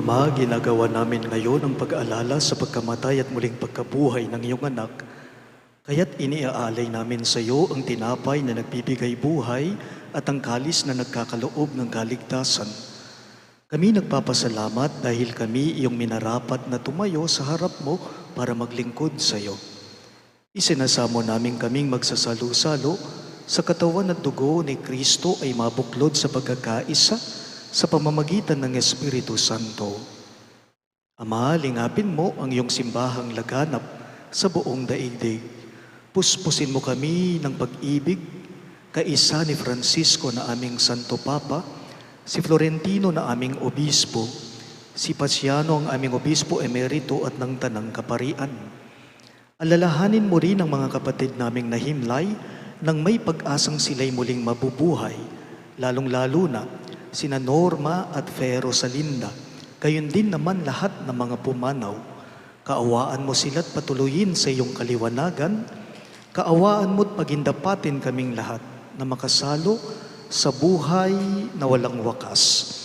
Ama, ginagawa namin ngayon ang pag-aalala sa pagkamatay at muling pagkabuhay ng iyong anak. Kaya't iniaalay namin sa iyo ang tinapay na nagbibigay buhay at ang kalis na nagkakaloob ng kaligtasan. Kami nagpapasalamat dahil kami iyong minarapat na tumayo sa harap mo para maglingkod sa iyo. Isinasamo namin kaming magsasalo-salo sa katawan at dugo ni Kristo ay mabuklod sa pagkakaisa sa pamamagitan ng Espiritu Santo. Ama, lingapin mo ang iyong simbahang laganap sa buong daigdig. Puspusin mo kami ng pag-ibig, kaisa ni Francisco na aming Santo Papa, si Florentino na aming Obispo, si Pasiano ang aming Obispo Emerito at ng Tanang Kaparian. Alalahanin mo rin ang mga kapatid naming nahimlay nang may pag-asang sila'y muling mabubuhay, lalong-lalo na sina Norma at Fero Salinda, gayon din naman lahat ng mga pumanaw. Kaawaan mo sila't patuloyin sa iyong kaliwanagan, kaawaan mo't pagindapatin kaming lahat na makasalo sa buhay na walang wakas.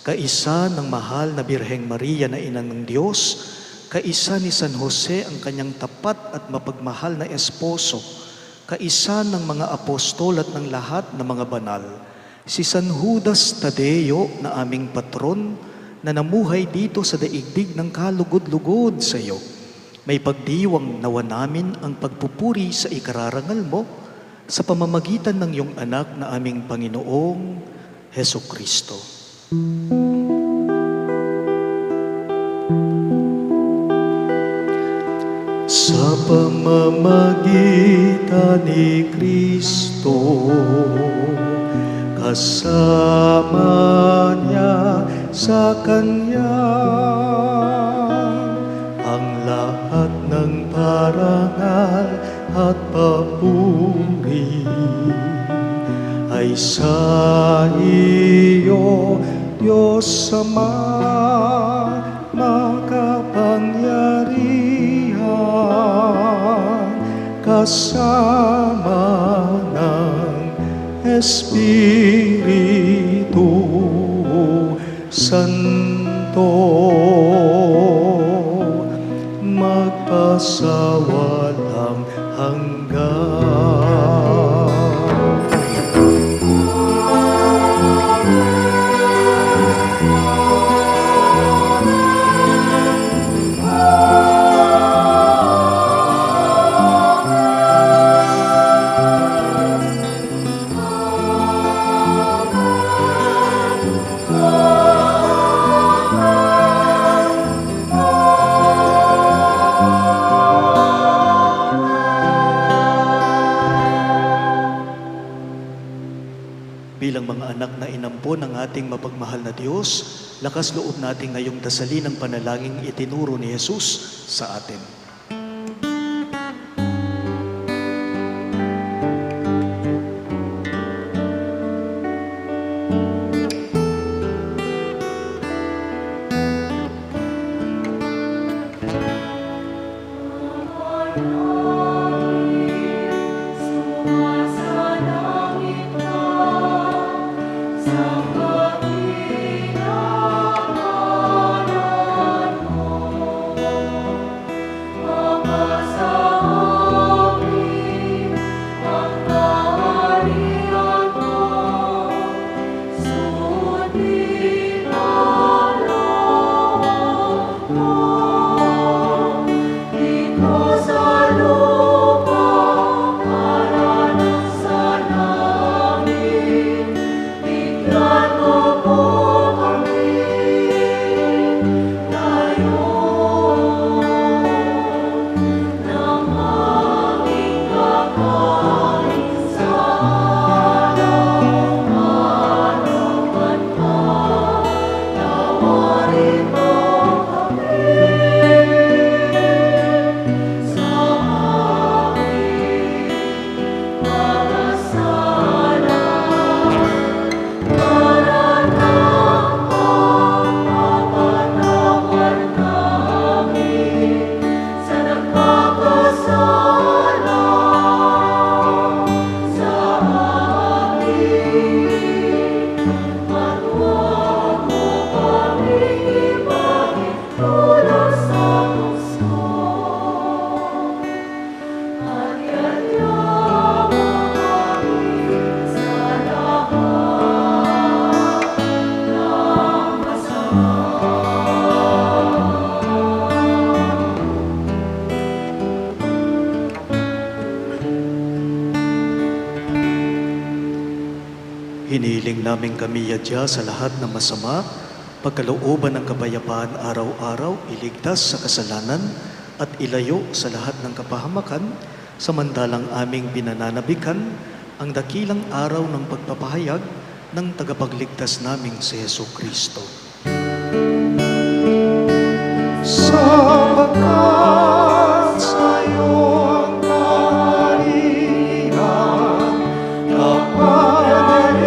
Kaisa ng mahal na Birheng Maria na Ina ng Diyos, kaisa ni San Jose ang kanyang tapat at mapagmahal na esposo, kaisa ng mga apostol at ng lahat ng mga banal, si San Judas Tadeo na aming patron na namuhay dito sa daigdig ng kalugod-lugod sa iyo. May pagdiwang nawa namin ang pagpupuri sa ikararangal mo sa pamamagitan ng iyong anak na aming Panginoong Heso Kristo. Sa pamamagitan ni Kristo, kasama niya sa Kanya, ang lahat ng parangal at papuri ay sa iyo, Diyos Ama, makapangyarihan, kasama ng Espiritu Santo, magpasawalang hanggan. Bilang mga anak na inampon ng ating mapagmahal na Diyos, lakas loob natin ngayong dasalin ang panalangin itinuro ni Jesus sa atin. Oh namin kami yadya sa lahat ng masama, pagkalooban ng kapayapaan araw-araw, iligtas sa kasalanan, at ilayo sa lahat ng kapahamakan, samantalang aming pinananabikan ang dakilang araw ng pagpapahayag ng tagapagligtas naming si Jesucristo. Sapagkat sa'yo ang kaharian, kapanganahan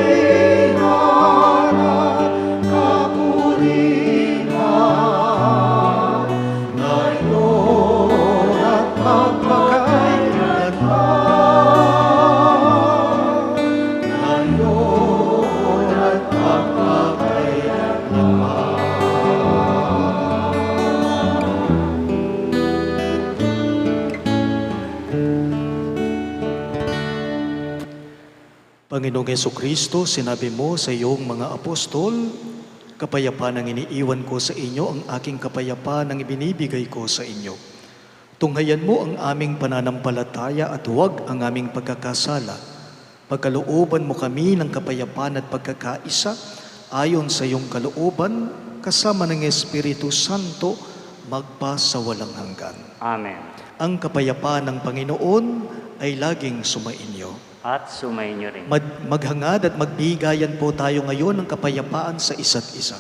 at kapurihan, ngayon at magpakailanman. Ngayon at magpakailanman. Panginoong Jesucristo, sinabi mo sa iyong mga apostol, kapayapaan ang iniiwan ko sa inyo, ang aking kapayapaan ang ibinibigay ko sa inyo. Tunghayan mo ang aming pananampalataya at huwag ang aming pagkakasala. Pagkalooban mo kami ng kapayapaan at pagkakaisa, ayon sa iyong kalooban, kasama ng Espiritu Santo, magpa sa walang hanggan. Amen. Ang kapayapaan ng Panginoon ay laging sumainyo. At sumainyo rin. Maghangad at magbigayan po tayo ngayon ng kapayapaan sa isa't isa.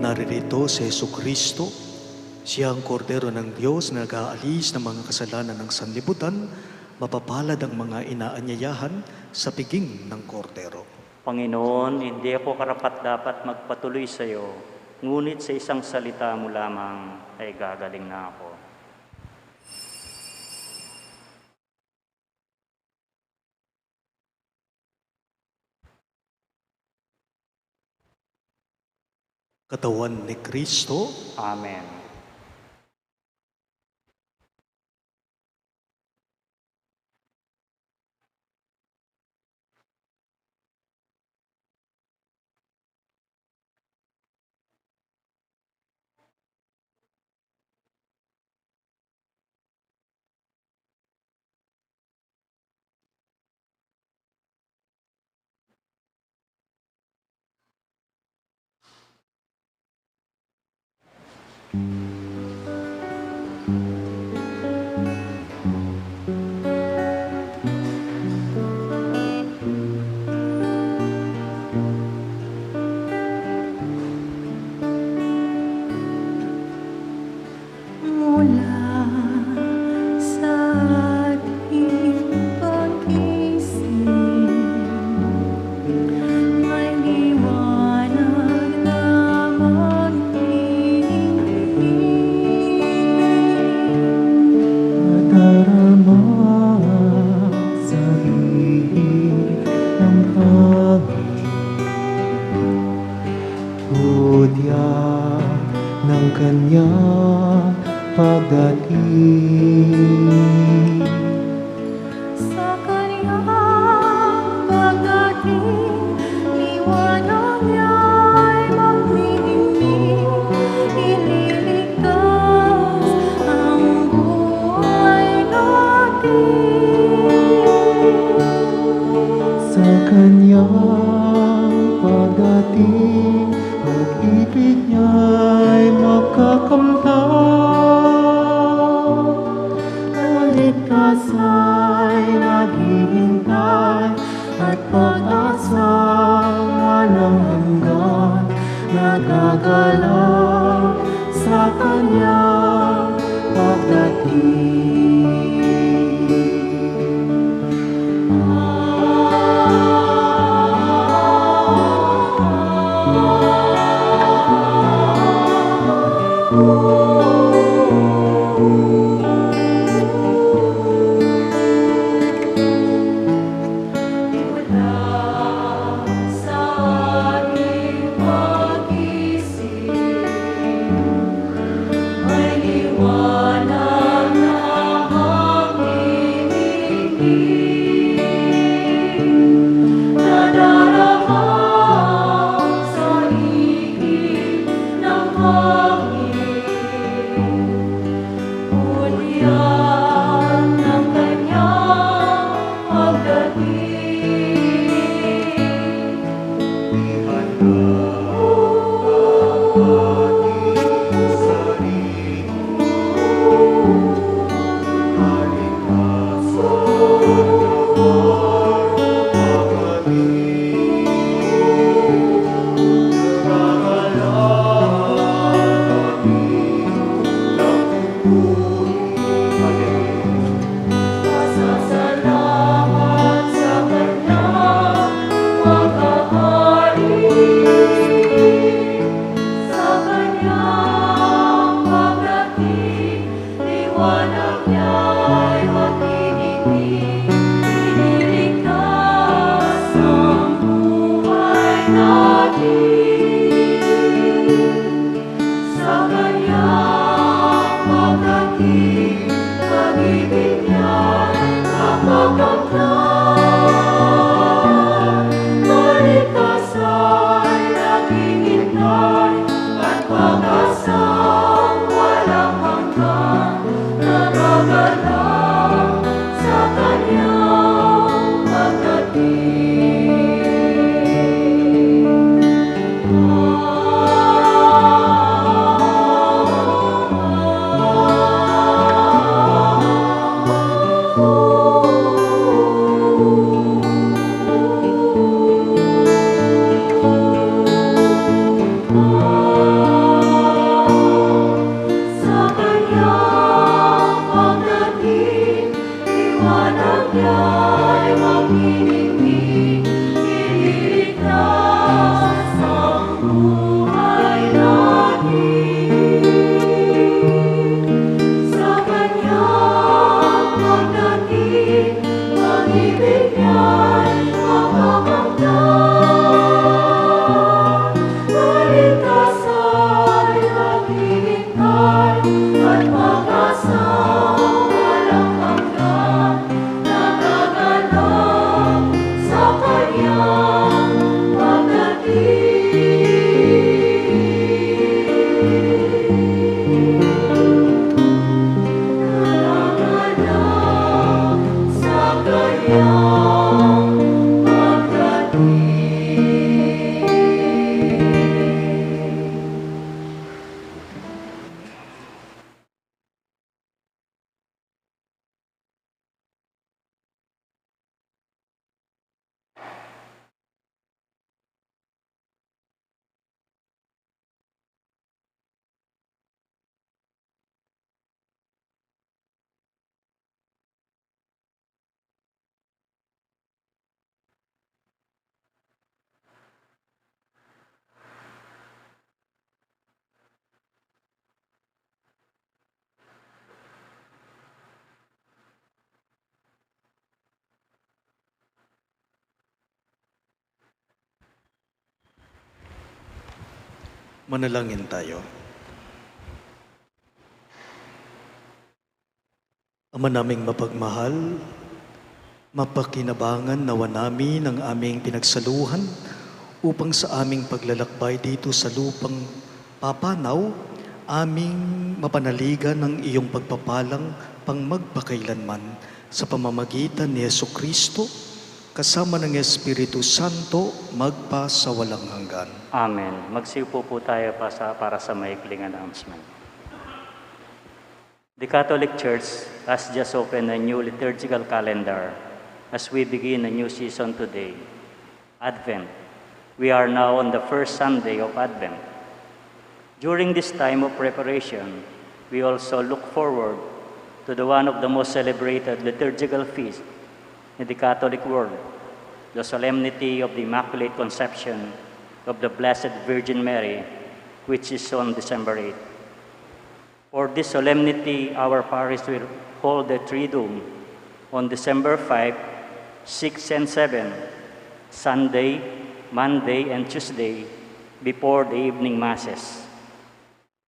Naririto si Jesucristo, siya ang kordero ng Diyos na nag-aalis ng mga kasalanan ng sanlibutan, mapapalad ang mga inaanyayahan sa piging ng kordero. Panginoon, hindi ako karapat-dapat magpatuloy sa iyo, ngunit sa isang salita mo lamang ay gagaling na ako. Katawan ni Kristo, Amen. Mula sa ating pag-isip, may liwanag na magtitingin. Nadarama sa hihig ng hangin, hudyat ng kanyang pagdating. Sa kanyang pagdating, liwanag pagdating, pag-ibig niya'y magkakamtan. Kaligtas ay naghihintay at pag-asang walang hanggan, nagagalaw sa kanyang pagdating. Manalangin tayo. Ama naming mapagmahal, mapakinabangan nawa namin ang aming pinagsaluhan upang sa aming paglalakbay dito sa lupang papanaw, aming mapanaligan ng iyong pagpapalang pang magpakailanman sa pamamagitan ni Jesucristo kasama ng Espiritu Santo, magpa sa walang hanggan. Amen. Magsiupo po tayo para sa maikling announcement. The Catholic Church has just opened a new liturgical calendar as we begin a new season today, Advent. We are now on the first Sunday of Advent. During this time of preparation, we also look forward to the one of the most celebrated liturgical feasts in the Catholic world, the Solemnity of the Immaculate Conception of the Blessed Virgin Mary, which is on December 8th. For this solemnity, our parish will hold the Triduum on December 5, 6, and 7, Sunday, Monday, and Tuesday, before the evening Masses.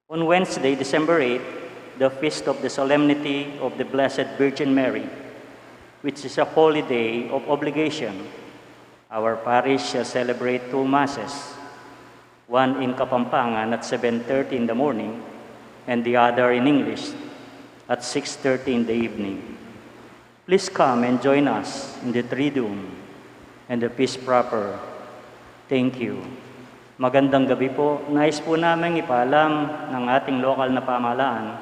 On Wednesday, December 8, the feast of the Solemnity of the Blessed Virgin Mary, which is a holy day of obligation, our parish shall celebrate 2 Masses, one in Kapampangan at 7:30 in the morning, and the other in English at 6:30 in the evening. Please come and join us in the Triduum and the Feast proper. Thank you. Magandang gabi po. Nais po namin ipaalam ng ating lokal na pamahalaan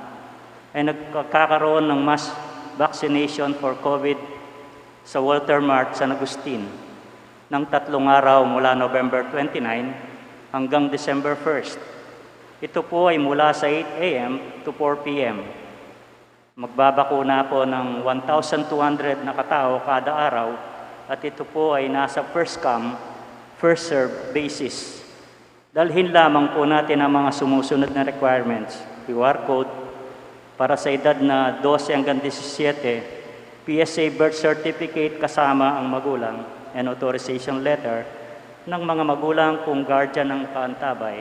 ay nagkakaroon ng mass vaccination for COVID sa Walter Mart, San Agustin ng 3 araw mula November 29 hanggang December 1st. Ito po ay mula sa 8 a.m. to 4 p.m. Magbabakuna po ng 1,200 na katao kada araw at ito po ay nasa first come, first serve basis. Dalhin lamang po natin ang mga sumusunod na requirements. QR code para sa edad na 12 hanggang 17, PSA birth certificate kasama ang magulang and authorization letter ng mga magulang kung guardian ng kaantabay.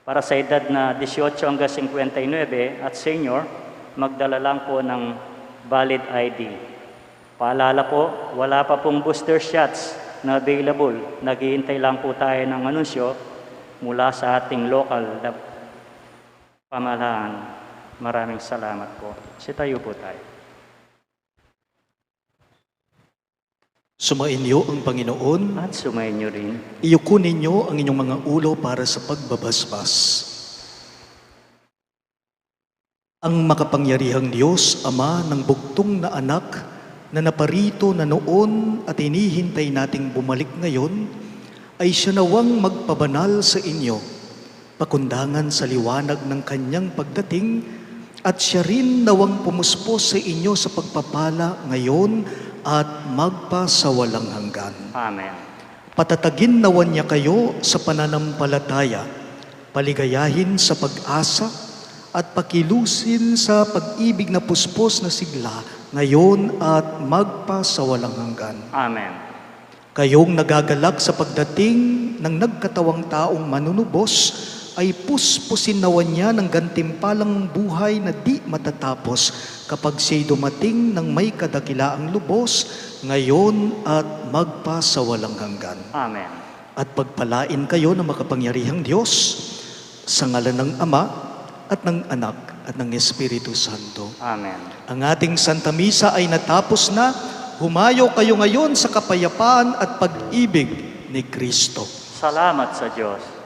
Para sa edad na 18 hanggang 59 at senior, magdala lang po ng valid ID. Paalala po, wala pa pong booster shots na available. Naghihintay lang po tayo ng anunsyo mula sa ating local na pamahalaan. Maraming salamat po. Sitayo po tayo. Sumainyo ang Panginoon. At sumayin niyo rin. Iyuko ninyo ang inyong mga ulo para sa pagbabasbas. Ang makapangyarihang Diyos, Ama ng bugtong na anak na naparito na noon at hinihintay nating bumalik ngayon, ay siya nawang magpabanal sa inyo, pakundangan sa liwanag ng kanyang pagdating, at siya rin nawang pumuspos sa inyo sa pagpapala ngayon at magpasawalang hanggan. Amen. Patatagin nawan niya kayo sa pananampalataya, paligayahin sa pag-asa, at pakilusin sa pag-ibig na puspos na sigla ngayon at magpasawalang hanggan. Amen. Kayong nagagalak sa pagdating ng nagkatawang taong manunubos, ay puspusin nawan niya ng gantimpalang buhay na di matatapos kapag siya'y dumating ng may kadakilaang lubos, ngayon at magpasawalang hanggan. Amen. At pagpalain kayo ng makapangyarihang Diyos, sa ngalan ng Ama, at ng Anak, at ng Espiritu Santo. Amen. Ang ating Santa Misa ay natapos na. Humayo kayo ngayon sa kapayapaan at pag-ibig ni Kristo. Salamat sa Diyos.